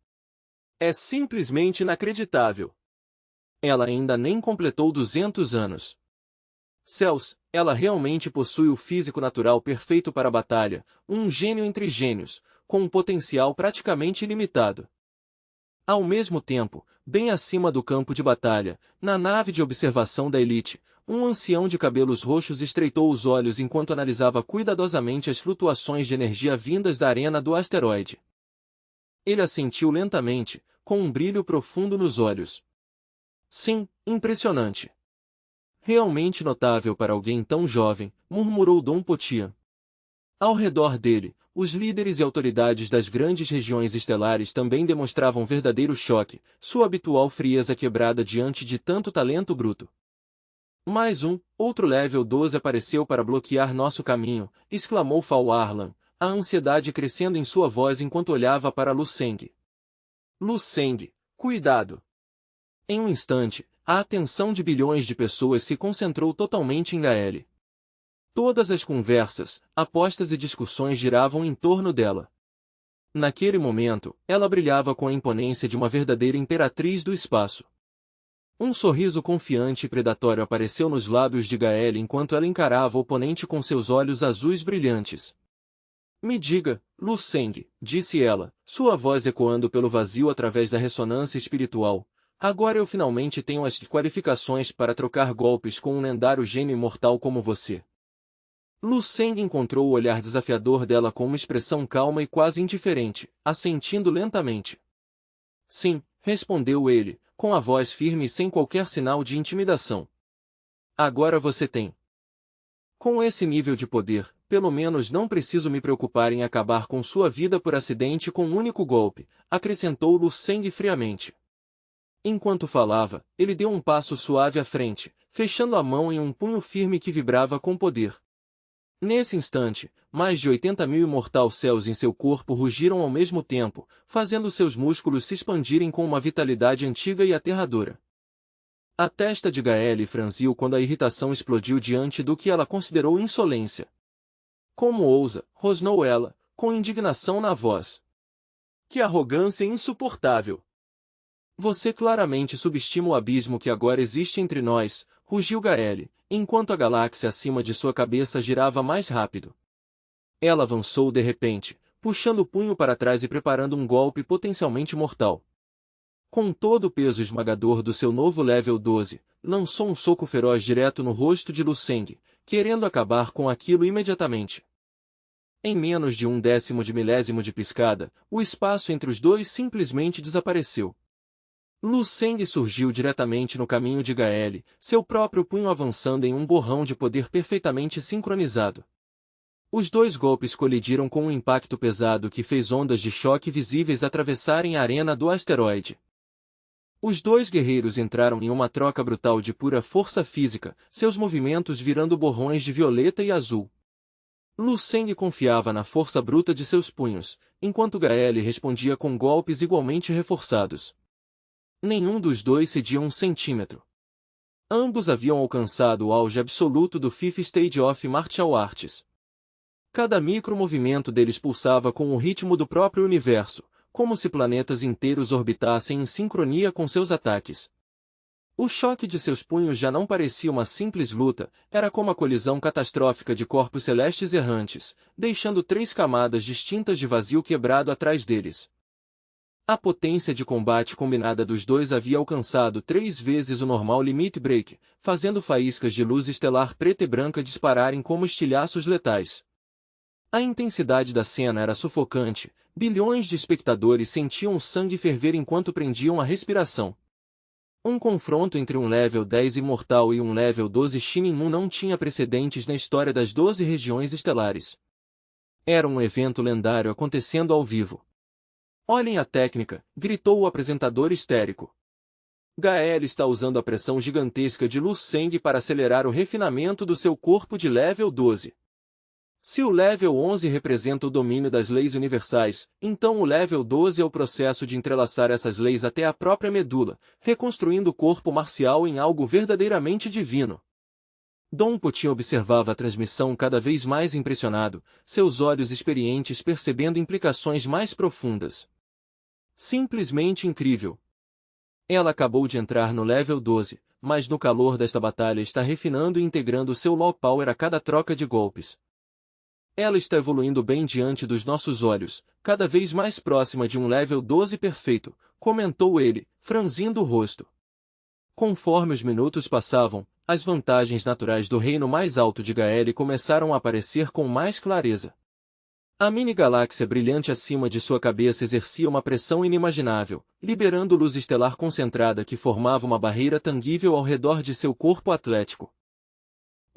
É simplesmente inacreditável. Ela ainda nem completou 200 anos. Céus, ela realmente possui o físico natural perfeito para a batalha, um gênio entre gênios, com um potencial praticamente ilimitado. Ao mesmo tempo, bem acima do campo de batalha, na nave de observação da elite, um ancião de cabelos roxos estreitou os olhos enquanto analisava cuidadosamente as flutuações de energia vindas da arena do asteroide. Ele assentiu lentamente, com um brilho profundo nos olhos. Sim, impressionante. Realmente notável para alguém tão jovem, murmurou Dom Potian. Ao redor dele, os líderes e autoridades das grandes regiões estelares também demonstravam verdadeiro choque, sua habitual frieza quebrada diante de tanto talento bruto. Mais outro Level 12 apareceu para bloquear nosso caminho, exclamou Fal Arlan, a ansiedade crescendo em sua voz enquanto olhava para Lu Seng. Lu Seng, cuidado! Em um instante, a atenção de bilhões de pessoas se concentrou totalmente em Gael. Todas as conversas, apostas e discussões giravam em torno dela. Naquele momento, ela brilhava com a imponência de uma verdadeira imperatriz do espaço. Um sorriso confiante e predatório apareceu nos lábios de Gael enquanto ela encarava o oponente com seus olhos azuis brilhantes. Me diga, Lu Seng, disse ela, sua voz ecoando pelo vazio através da ressonância espiritual. Agora eu finalmente tenho as qualificações para trocar golpes com um lendário gênio imortal como você. Lu Seng encontrou o olhar desafiador dela com uma expressão calma e quase indiferente, assentindo lentamente. Sim, respondeu ele, com a voz firme e sem qualquer sinal de intimidação. Agora você tem. Com esse nível de poder, pelo menos não preciso me preocupar em acabar com sua vida por acidente com um único golpe, acrescentou Lu Seng friamente. Enquanto falava, ele deu um passo suave à frente, fechando a mão em um punho firme que vibrava com poder. Nesse instante, mais de 80.000 imortal céus em seu corpo rugiram ao mesmo tempo, fazendo seus músculos se expandirem com uma vitalidade antiga e aterradora. A testa de Gael franziu quando a irritação explodiu diante do que ela considerou insolência. Como ousa, rosnou ela, com indignação na voz. Que arrogância insuportável! Você claramente subestima o abismo que agora existe entre nós, rugiu Gael, enquanto a galáxia acima de sua cabeça girava mais rápido. Ela avançou de repente, puxando o punho para trás e preparando um golpe potencialmente mortal. Com todo o peso esmagador do seu novo Level 12, lançou um soco feroz direto no rosto de Lu Seng, querendo acabar com aquilo imediatamente. Em menos de 1/10 de milésimo de piscada, o espaço entre os dois simplesmente desapareceu. Lu Seng surgiu diretamente no caminho de Gael, seu próprio punho avançando em um borrão de poder perfeitamente sincronizado. Os dois golpes colidiram com um impacto pesado que fez ondas de choque visíveis atravessarem a arena do asteroide. Os dois guerreiros entraram em uma troca brutal de pura força física, seus movimentos virando borrões de violeta e azul. Lu Seng confiava na força bruta de seus punhos, enquanto Gael respondia com golpes igualmente reforçados. Nenhum dos dois cedia 1 centímetro. Ambos haviam alcançado o auge absoluto do Fifth Stage of Martial Arts. Cada micromovimento deles pulsava com o ritmo do próprio universo, como se planetas inteiros orbitassem em sincronia com seus ataques. O choque de seus punhos já não parecia uma simples luta, era como a colisão catastrófica de corpos celestes errantes, deixando 3 camadas distintas de vazio quebrado atrás deles. A potência de combate combinada dos dois havia alcançado 3 vezes o normal limite break, fazendo faíscas de luz estelar preta e branca dispararem como estilhaços letais. A intensidade da cena era sufocante, bilhões de espectadores sentiam o sangue ferver enquanto prendiam a respiração. Um confronto entre um level 10 imortal e um level 12 Shin'Inmun não tinha precedentes na história das 12 regiões estelares. Era um evento lendário acontecendo ao vivo. Olhem a técnica, gritou o apresentador histérico. Gael está usando a pressão gigantesca de Lu Seng para acelerar o refinamento do seu corpo de level 12. Se o level 11 representa o domínio das leis universais, então o level 12 é o processo de entrelaçar essas leis até a própria medula, reconstruindo o corpo marcial em algo verdadeiramente divino. Dom Potin observava a transmissão cada vez mais impressionado, seus olhos experientes percebendo implicações mais profundas. Simplesmente incrível. Ela acabou de entrar no level 12, mas no calor desta batalha está refinando e integrando seu Law Power a cada troca de golpes. Ela está evoluindo bem diante dos nossos olhos, cada vez mais próxima de um level 12 perfeito, comentou ele, franzindo o rosto. Conforme os minutos passavam, as vantagens naturais do reino mais alto de Gael começaram a aparecer com mais clareza. A mini-galáxia brilhante acima de sua cabeça exercia uma pressão inimaginável, liberando luz estelar concentrada que formava uma barreira tangível ao redor de seu corpo atlético.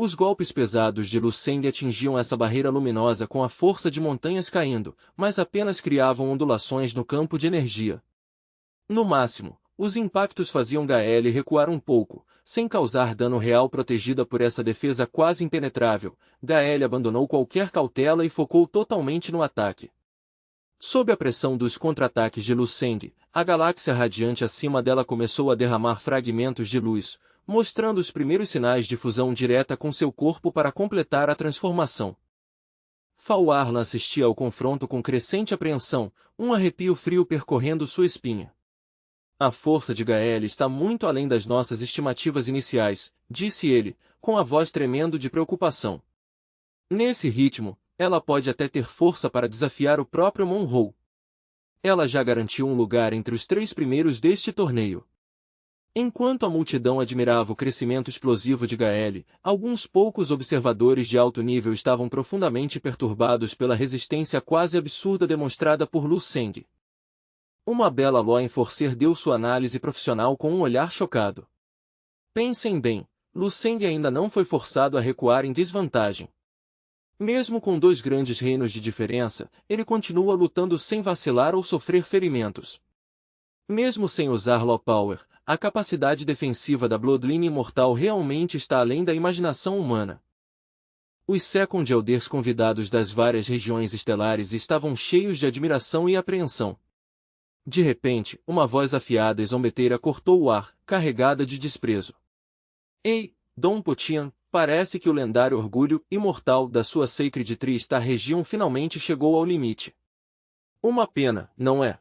Os golpes pesados de Lu Seng atingiam essa barreira luminosa com a força de montanhas caindo, mas apenas criavam ondulações no campo de energia. No máximo, os impactos faziam Gael recuar um pouco, sem causar dano real. Protegida por essa defesa quase impenetrável, Gael abandonou qualquer cautela e focou totalmente no ataque. Sob a pressão dos contra-ataques de Lu Seng, a galáxia radiante acima dela começou a derramar fragmentos de luz, mostrando os primeiros sinais de fusão direta com seu corpo para completar a transformação. Fal Arlan assistia ao confronto com crescente apreensão, um arrepio frio percorrendo sua espinha. A força de Gael está muito além das nossas estimativas iniciais, disse ele, com a voz tremendo de preocupação. Nesse ritmo, ela pode até ter força para desafiar o próprio Monroe. Ela já garantiu um lugar entre os 3 primeiros deste torneio. Enquanto a multidão admirava o crescimento explosivo de Gael, alguns poucos observadores de alto nível estavam profundamente perturbados pela resistência quase absurda demonstrada por Lu Seng. Uma bela Law Enforcer deu sua análise profissional com um olhar chocado. Pensem bem, Lu Seng ainda não foi forçado a recuar em desvantagem. Mesmo com 2 grandes reinos de diferença, ele continua lutando sem vacilar ou sofrer ferimentos. Mesmo sem usar Law Power, a capacidade defensiva da Bloodline Imortal realmente está além da imaginação humana. Os Second Elders convidados das várias regiões estelares estavam cheios de admiração e apreensão. De repente, uma voz afiada e zombeteira cortou o ar, carregada de desprezo. Ei, Dom Potin, parece que o lendário orgulho imortal da sua Sacred Tree Star região finalmente chegou ao limite. Uma pena, não é?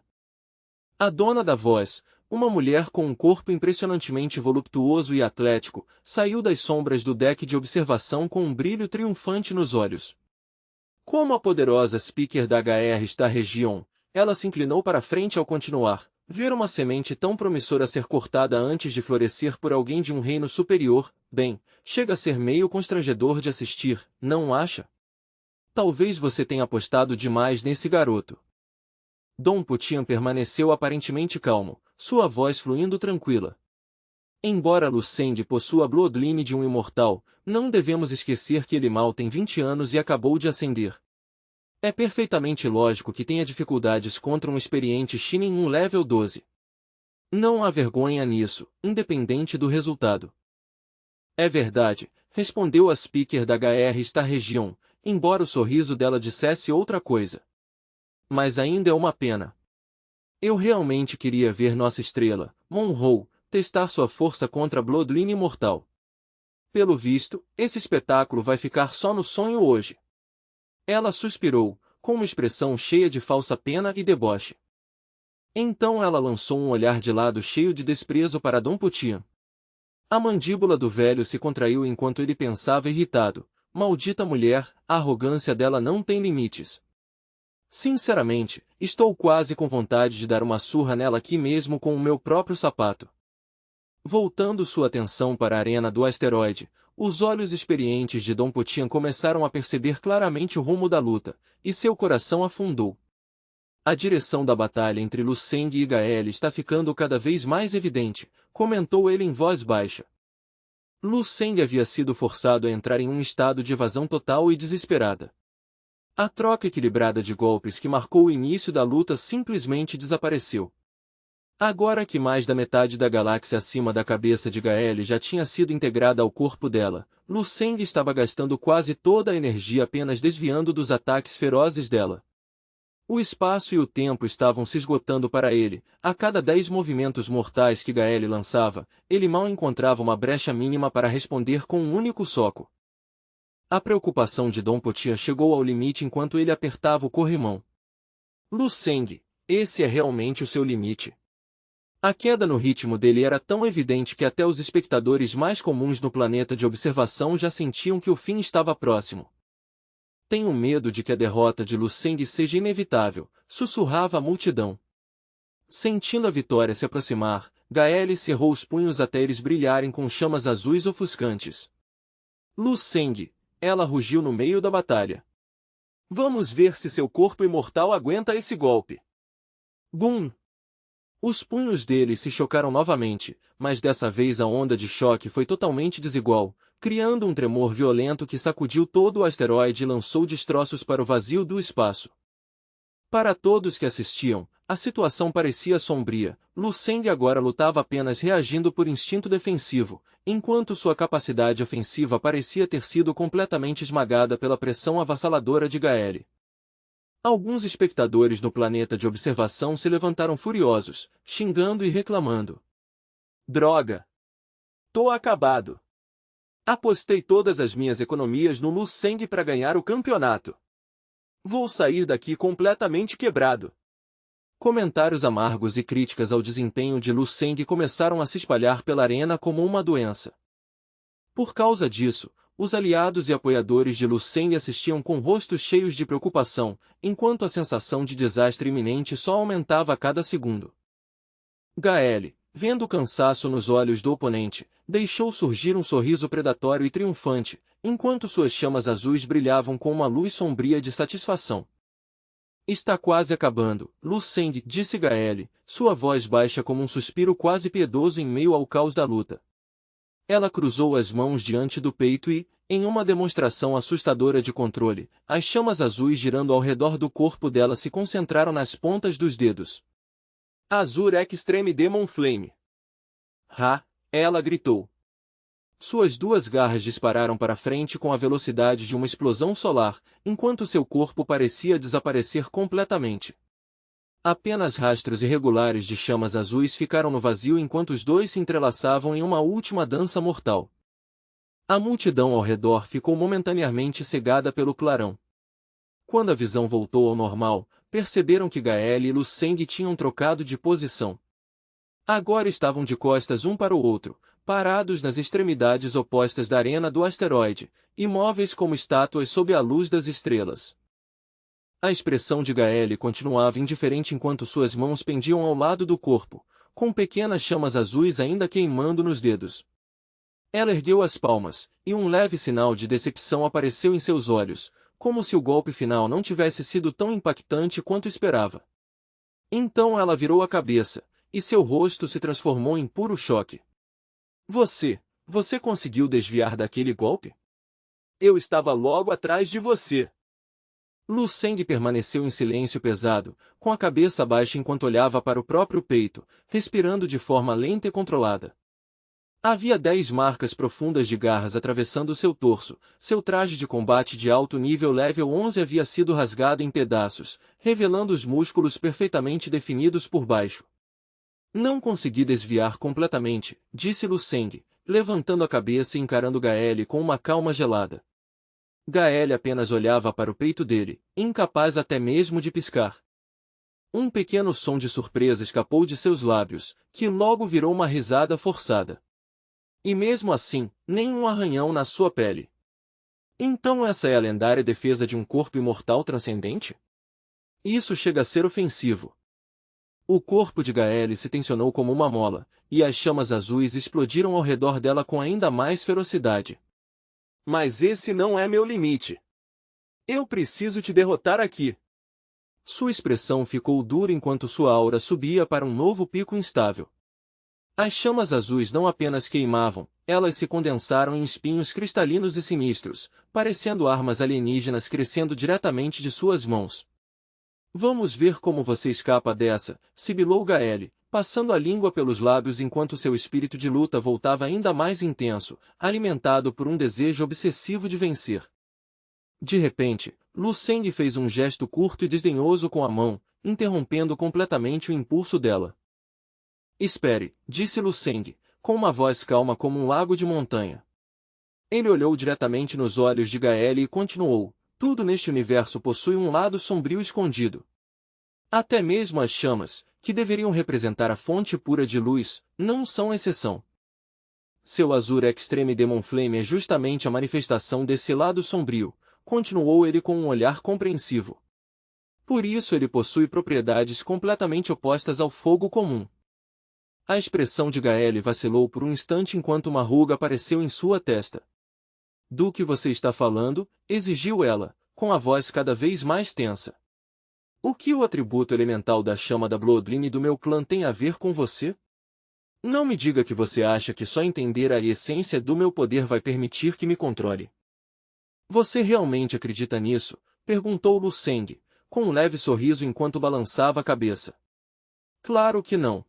A dona da voz, uma mulher com um corpo impressionantemente voluptuoso e atlético, saiu das sombras do deck de observação com um brilho triunfante nos olhos. Como a poderosa speaker da HR Star Region, ela se inclinou para frente ao continuar. Ver uma semente tão promissora ser cortada antes de florescer por alguém de um reino superior, bem, chega a ser meio constrangedor de assistir, não acha? Talvez você tenha apostado demais nesse garoto. Dom Potin permaneceu aparentemente calmo, sua voz fluindo tranquila. Embora Lu Seng possua a Bloodline de um imortal, não devemos esquecer que ele mal tem 20 anos e acabou de ascender. É perfeitamente lógico que tenha dificuldades contra um experiente Shin'Inmun level 12. Não há vergonha nisso, independente do resultado. É verdade, respondeu a speaker da HR Star Region, embora o sorriso dela dissesse outra coisa. Mas ainda é uma pena. Eu realmente queria ver nossa estrela, Monroe, testar sua força contra a Bloodline Imortal. Pelo visto, esse espetáculo vai ficar só no sonho hoje. Ela suspirou, com uma expressão cheia de falsa pena e deboche. Então ela lançou um olhar de lado cheio de desprezo para Dom Putinha. A mandíbula do velho se contraiu enquanto ele pensava irritado. Maldita mulher, a arrogância dela não tem limites. Sinceramente, estou quase com vontade de dar uma surra nela aqui mesmo com o meu próprio sapato. Voltando sua atenção para a arena do asteroide, os olhos experientes de Dom Putinha começaram a perceber claramente o rumo da luta, e seu coração afundou. A direção da batalha entre Lu Seng e Gael está ficando cada vez mais evidente, comentou ele em voz baixa. Lu Seng havia sido forçado a entrar em um estado de evasão total e desesperada. A troca equilibrada de golpes que marcou o início da luta simplesmente desapareceu. Agora que mais da metade da galáxia acima da cabeça de Gael já tinha sido integrada ao corpo dela, Lu Seng estava gastando quase toda a energia apenas desviando dos ataques ferozes dela. O espaço e o tempo estavam se esgotando para ele. A cada 10 movimentos mortais que Gael lançava, ele mal encontrava uma brecha mínima para responder com um único soco. A preocupação de Dom Putinha chegou ao limite enquanto ele apertava o corrimão. Lu Seng, esse é realmente o seu limite. A queda no ritmo dele era tão evidente que até os espectadores mais comuns no planeta de observação já sentiam que o fim estava próximo. Tenho medo de que a derrota de Lu Seng seja inevitável, sussurrava a multidão. Sentindo a vitória se aproximar, Gael cerrou os punhos até eles brilharem com chamas azuis ofuscantes. Lu Seng, ela rugiu no meio da batalha. Vamos ver se seu corpo imortal aguenta esse golpe. Bum! Os punhos dele se chocaram novamente, mas dessa vez a onda de choque foi totalmente desigual, criando um tremor violento que sacudiu todo o asteroide e lançou destroços para o vazio do espaço. Para todos que assistiam, a situação parecia sombria. Lu Seng agora lutava apenas reagindo por instinto defensivo, enquanto sua capacidade ofensiva parecia ter sido completamente esmagada pela pressão avassaladora de Gael. Alguns espectadores no planeta de observação se levantaram furiosos, xingando e reclamando. Droga! Tô acabado! Apostei todas as minhas economias no Lu Seng para ganhar o campeonato. Vou sair daqui completamente quebrado. Comentários amargos e críticas ao desempenho de Lu Seng começaram a se espalhar pela arena como uma doença. Por causa disso, os aliados e apoiadores de Lu Seng assistiam com rostos cheios de preocupação, enquanto a sensação de desastre iminente só aumentava a cada segundo. Gael, vendo o cansaço nos olhos do oponente, deixou surgir um sorriso predatório e triunfante, enquanto suas chamas azuis brilhavam com uma luz sombria de satisfação. Está quase acabando, Lu Seng, disse Gael, sua voz baixa como um suspiro quase piedoso em meio ao caos da luta. Ela cruzou as mãos diante do peito e, em uma demonstração assustadora de controle, as chamas azuis girando ao redor do corpo dela se concentraram nas pontas dos dedos. Azure Extreme Demon Flame. Ha! Ela gritou. Suas duas garras dispararam para frente com a velocidade de uma explosão solar, enquanto seu corpo parecia desaparecer completamente. Apenas rastros irregulares de chamas azuis ficaram no vazio enquanto os dois se entrelaçavam em uma última dança mortal. A multidão ao redor ficou momentaneamente cegada pelo clarão. Quando a visão voltou ao normal, perceberam que Gael e Lu Seng tinham trocado de posição. Agora estavam de costas um para o outro, parados nas extremidades opostas da arena do asteroide, imóveis como estátuas sob a luz das estrelas. A expressão de Gael continuava indiferente enquanto suas mãos pendiam ao lado do corpo, com pequenas chamas azuis ainda queimando nos dedos. Ela ergueu as palmas, e um leve sinal de decepção apareceu em seus olhos, como se o golpe final não tivesse sido tão impactante quanto esperava. Então ela virou a cabeça, e seu rosto se transformou em puro choque. Você conseguiu desviar daquele golpe? Eu estava logo atrás de você. Lu Seng permaneceu em silêncio pesado, com a cabeça baixa enquanto olhava para o próprio peito, respirando de forma lenta e controlada. Havia 10 marcas profundas de garras atravessando seu torso, seu traje de combate de alto nível level 11 havia sido rasgado em pedaços, revelando os músculos perfeitamente definidos por baixo. Não consegui desviar completamente, disse Lu Seng, levantando a cabeça e encarando Gael com uma calma gelada. Gael apenas olhava para o peito dele, incapaz até mesmo de piscar. Um pequeno som de surpresa escapou de seus lábios, que logo virou uma risada forçada. E mesmo assim, nenhum arranhão na sua pele. Então essa é a lendária defesa de um corpo imortal transcendente? Isso chega a ser ofensivo. O corpo de Gael se tensionou como uma mola, e as chamas azuis explodiram ao redor dela com ainda mais ferocidade. Mas esse não é meu limite. Eu preciso te derrotar aqui. Sua expressão ficou dura enquanto sua aura subia para um novo pico instável. As chamas azuis não apenas queimavam, elas se condensaram em espinhos cristalinos e sinistros, parecendo armas alienígenas crescendo diretamente de suas mãos. Vamos ver como você escapa dessa, sibilou Gael, passando a língua pelos lábios enquanto seu espírito de luta voltava ainda mais intenso, alimentado por um desejo obsessivo de vencer. De repente, Lu Seng fez um gesto curto e desdenhoso com a mão, interrompendo completamente o impulso dela. Espere, disse Lu Seng, com uma voz calma como um lago de montanha. Ele olhou diretamente nos olhos de Gael e continuou: tudo neste universo possui um lado sombrio escondido. Até mesmo as chamas, que deveriam representar a fonte pura de luz, não são exceção. Seu Azure Extreme Demon Flame é justamente a manifestação desse lado sombrio, continuou ele com um olhar compreensivo. Por isso ele possui propriedades completamente opostas ao fogo comum. A expressão de Gael vacilou por um instante enquanto uma ruga apareceu em sua testa. Do que você está falando? Exigiu ela, com a voz cada vez mais tensa. O que o atributo elemental da chama da Bloodline do meu clã tem a ver com você? Não me diga que você acha que só entender a essência do meu poder vai permitir que me controle. Você realmente acredita nisso? Perguntou Lu Seng, com um leve sorriso enquanto balançava a cabeça. Claro que não.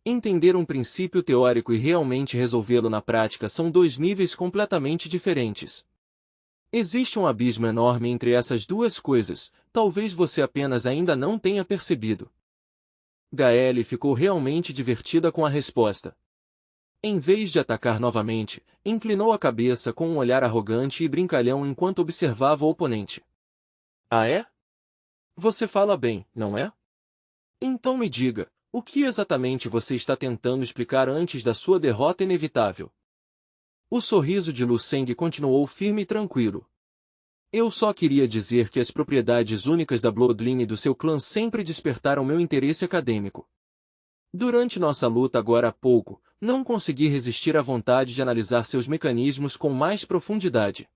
Entender um princípio teórico e realmente resolvê-lo na prática são dois níveis completamente diferentes. Existe um abismo enorme entre essas duas coisas, talvez você apenas ainda não tenha percebido. Gael ficou realmente divertida com a resposta. Em vez de atacar novamente, inclinou a cabeça com um olhar arrogante e brincalhão enquanto observava o oponente. Ah é? Você fala bem, não é? Então me diga, o que exatamente você está tentando explicar antes da sua derrota inevitável? O sorriso de Lu Seng continuou firme e tranquilo. Eu só queria dizer que as propriedades únicas da Bloodline do seu clã sempre despertaram meu interesse acadêmico. Durante nossa luta agora há pouco, não consegui resistir à vontade de analisar seus mecanismos com mais profundidade.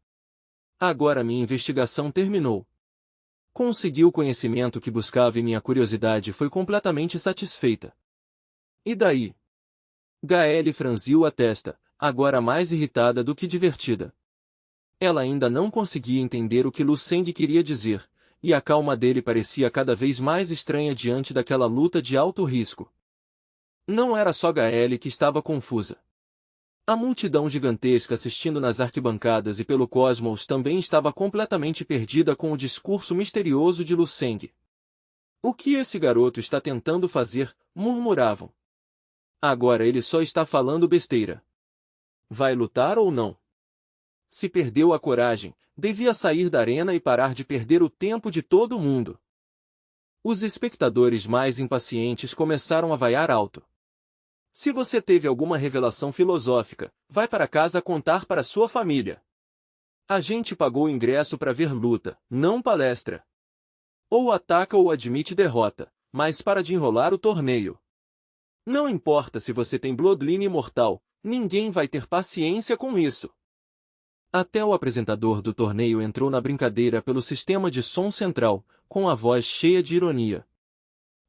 Agora minha investigação terminou. Consegui o conhecimento que buscava e minha curiosidade foi completamente satisfeita. E daí? Gael franziu a testa, agora mais irritada do que divertida. Ela ainda não conseguia entender o que Lu Seng queria dizer, e a calma dele parecia cada vez mais estranha diante daquela luta de alto risco. Não era só Gael que estava confusa. A multidão gigantesca assistindo nas arquibancadas e pelo cosmos também estava completamente perdida com o discurso misterioso de Lu Seng. O que esse garoto está tentando fazer? Murmuravam. Agora ele só está falando besteira. Vai lutar ou não? Se perdeu a coragem, devia sair da arena e parar de perder o tempo de todo mundo. Os espectadores mais impacientes começaram a vaiar alto. Se você teve alguma revelação filosófica, vai para casa contar para sua família. A gente pagou o ingresso para ver luta, não palestra. Ou ataca ou admite derrota, mas para de enrolar o torneio. Não importa se você tem Bloodline imortal, ninguém vai ter paciência com isso. Até o apresentador do torneio entrou na brincadeira pelo sistema de som central, com a voz cheia de ironia.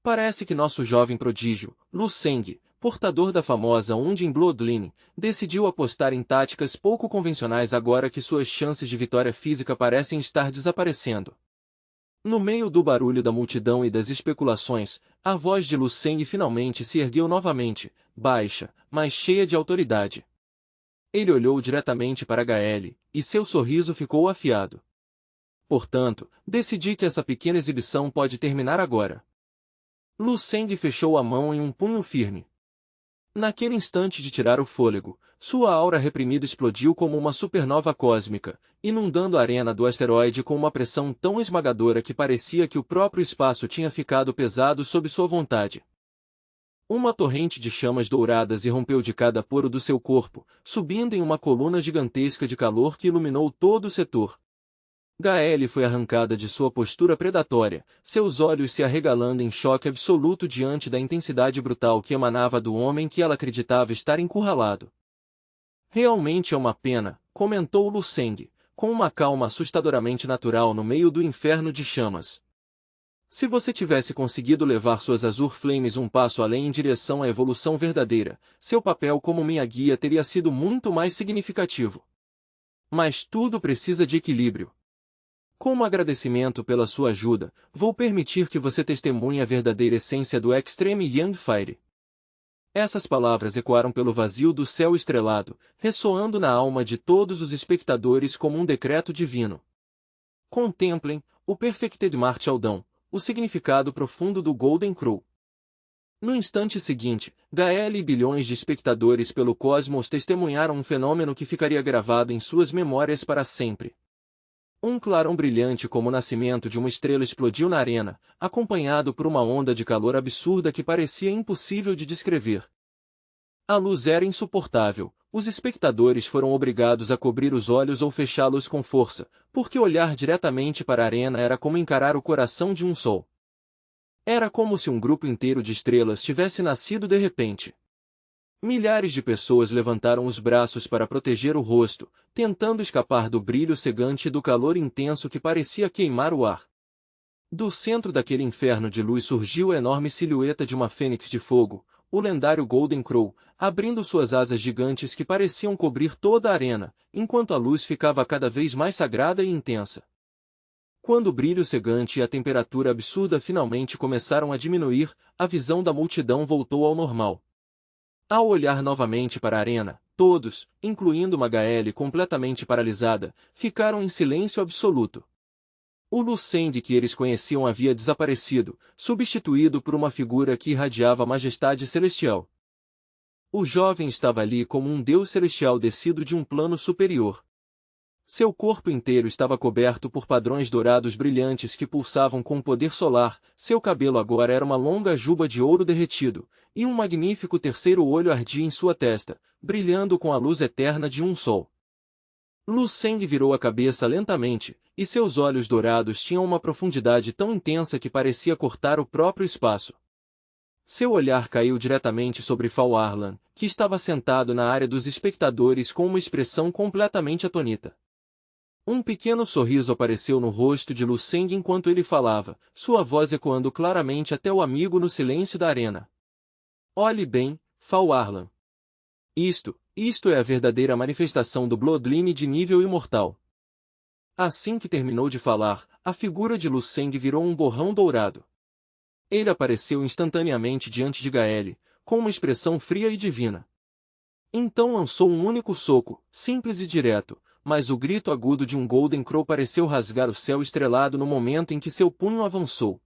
Parece que nosso jovem prodígio, Lu Seng, portador da famosa Undine Bloodline, decidiu apostar em táticas pouco convencionais agora que suas chances de vitória física parecem estar desaparecendo. No meio do barulho da multidão e das especulações, a voz de Lu Seng finalmente se ergueu novamente, baixa, mas cheia de autoridade. Ele olhou diretamente para Gael, e seu sorriso ficou afiado. Portanto, decidi que essa pequena exibição pode terminar agora. Lu Seng fechou a mão em um punho firme. Naquele instante de tirar o fôlego, sua aura reprimida explodiu como uma supernova cósmica, inundando a arena do asteroide com uma pressão tão esmagadora que parecia que o próprio espaço tinha ficado pesado sob sua vontade. Uma torrente de chamas douradas irrompeu de cada poro do seu corpo, subindo em uma coluna gigantesca de calor que iluminou todo o setor. Gaelle foi arrancada de sua postura predatória, seus olhos se arregalando em choque absoluto diante da intensidade brutal que emanava do homem que ela acreditava estar encurralado. Realmente é uma pena, comentou Lu Seng, com uma calma assustadoramente natural no meio do inferno de chamas. Se você tivesse conseguido levar suas Azure Flames um passo além em direção à evolução verdadeira, seu papel como minha guia teria sido muito mais significativo. Mas tudo precisa de equilíbrio. Como agradecimento pela sua ajuda, vou permitir que você testemunhe a verdadeira essência do Extreme Young Fire. Essas palavras ecoaram pelo vazio do céu estrelado, ressoando na alma de todos os espectadores como um decreto divino. Contemplem o Perfected Martial Dawn, o significado profundo do Golden Crow. No instante seguinte, Gaelle e bilhões de espectadores pelo cosmos testemunharam um fenômeno que ficaria gravado em suas memórias para sempre. Um clarão brilhante como o nascimento de uma estrela explodiu na arena, acompanhado por uma onda de calor absurda que parecia impossível de descrever. A luz era insuportável, os espectadores foram obrigados a cobrir os olhos ou fechá-los com força, porque olhar diretamente para a arena era como encarar o coração de um sol. Era como se um grupo inteiro de estrelas tivesse nascido de repente. Milhares de pessoas levantaram os braços para proteger o rosto, tentando escapar do brilho cegante e do calor intenso que parecia queimar o ar. Do centro daquele inferno de luz surgiu a enorme silhueta de uma fênix de fogo, o lendário Golden Crow, abrindo suas asas gigantes que pareciam cobrir toda a arena, enquanto a luz ficava cada vez mais sagrada e intensa. Quando o brilho cegante e a temperatura absurda finalmente começaram a diminuir, a visão da multidão voltou ao normal. Ao olhar novamente para a arena, todos, incluindo Gaelle completamente paralisada, ficaram em silêncio absoluto. O Lu Seng que eles conheciam havia desaparecido, substituído por uma figura que irradiava majestade celestial. O jovem estava ali como um deus celestial descido de um plano superior. Seu corpo inteiro estava coberto por padrões dourados brilhantes que pulsavam com o poder solar, seu cabelo agora era uma longa juba de ouro derretido, e um magnífico terceiro olho ardia em sua testa, brilhando com a luz eterna de um sol. Lu Seng virou a cabeça lentamente, e seus olhos dourados tinham uma profundidade tão intensa que parecia cortar o próprio espaço. Seu olhar caiu diretamente sobre Fal Arlan, que estava sentado na área dos espectadores com uma expressão completamente atônita. Um pequeno sorriso apareceu no rosto de Lu Seng enquanto ele falava, sua voz ecoando claramente até o amigo no silêncio da arena. Olhe bem, Fal Arlan. Isto é a verdadeira manifestação do Bloodline de nível imortal. Assim que terminou de falar, a figura de Lu Seng virou um borrão dourado. Ele apareceu instantaneamente diante de Gaelle, com uma expressão fria e divina. Então lançou um único soco, simples e direto, mas o grito agudo de um Golden Crow pareceu rasgar o céu estrelado no momento em que seu punho avançou.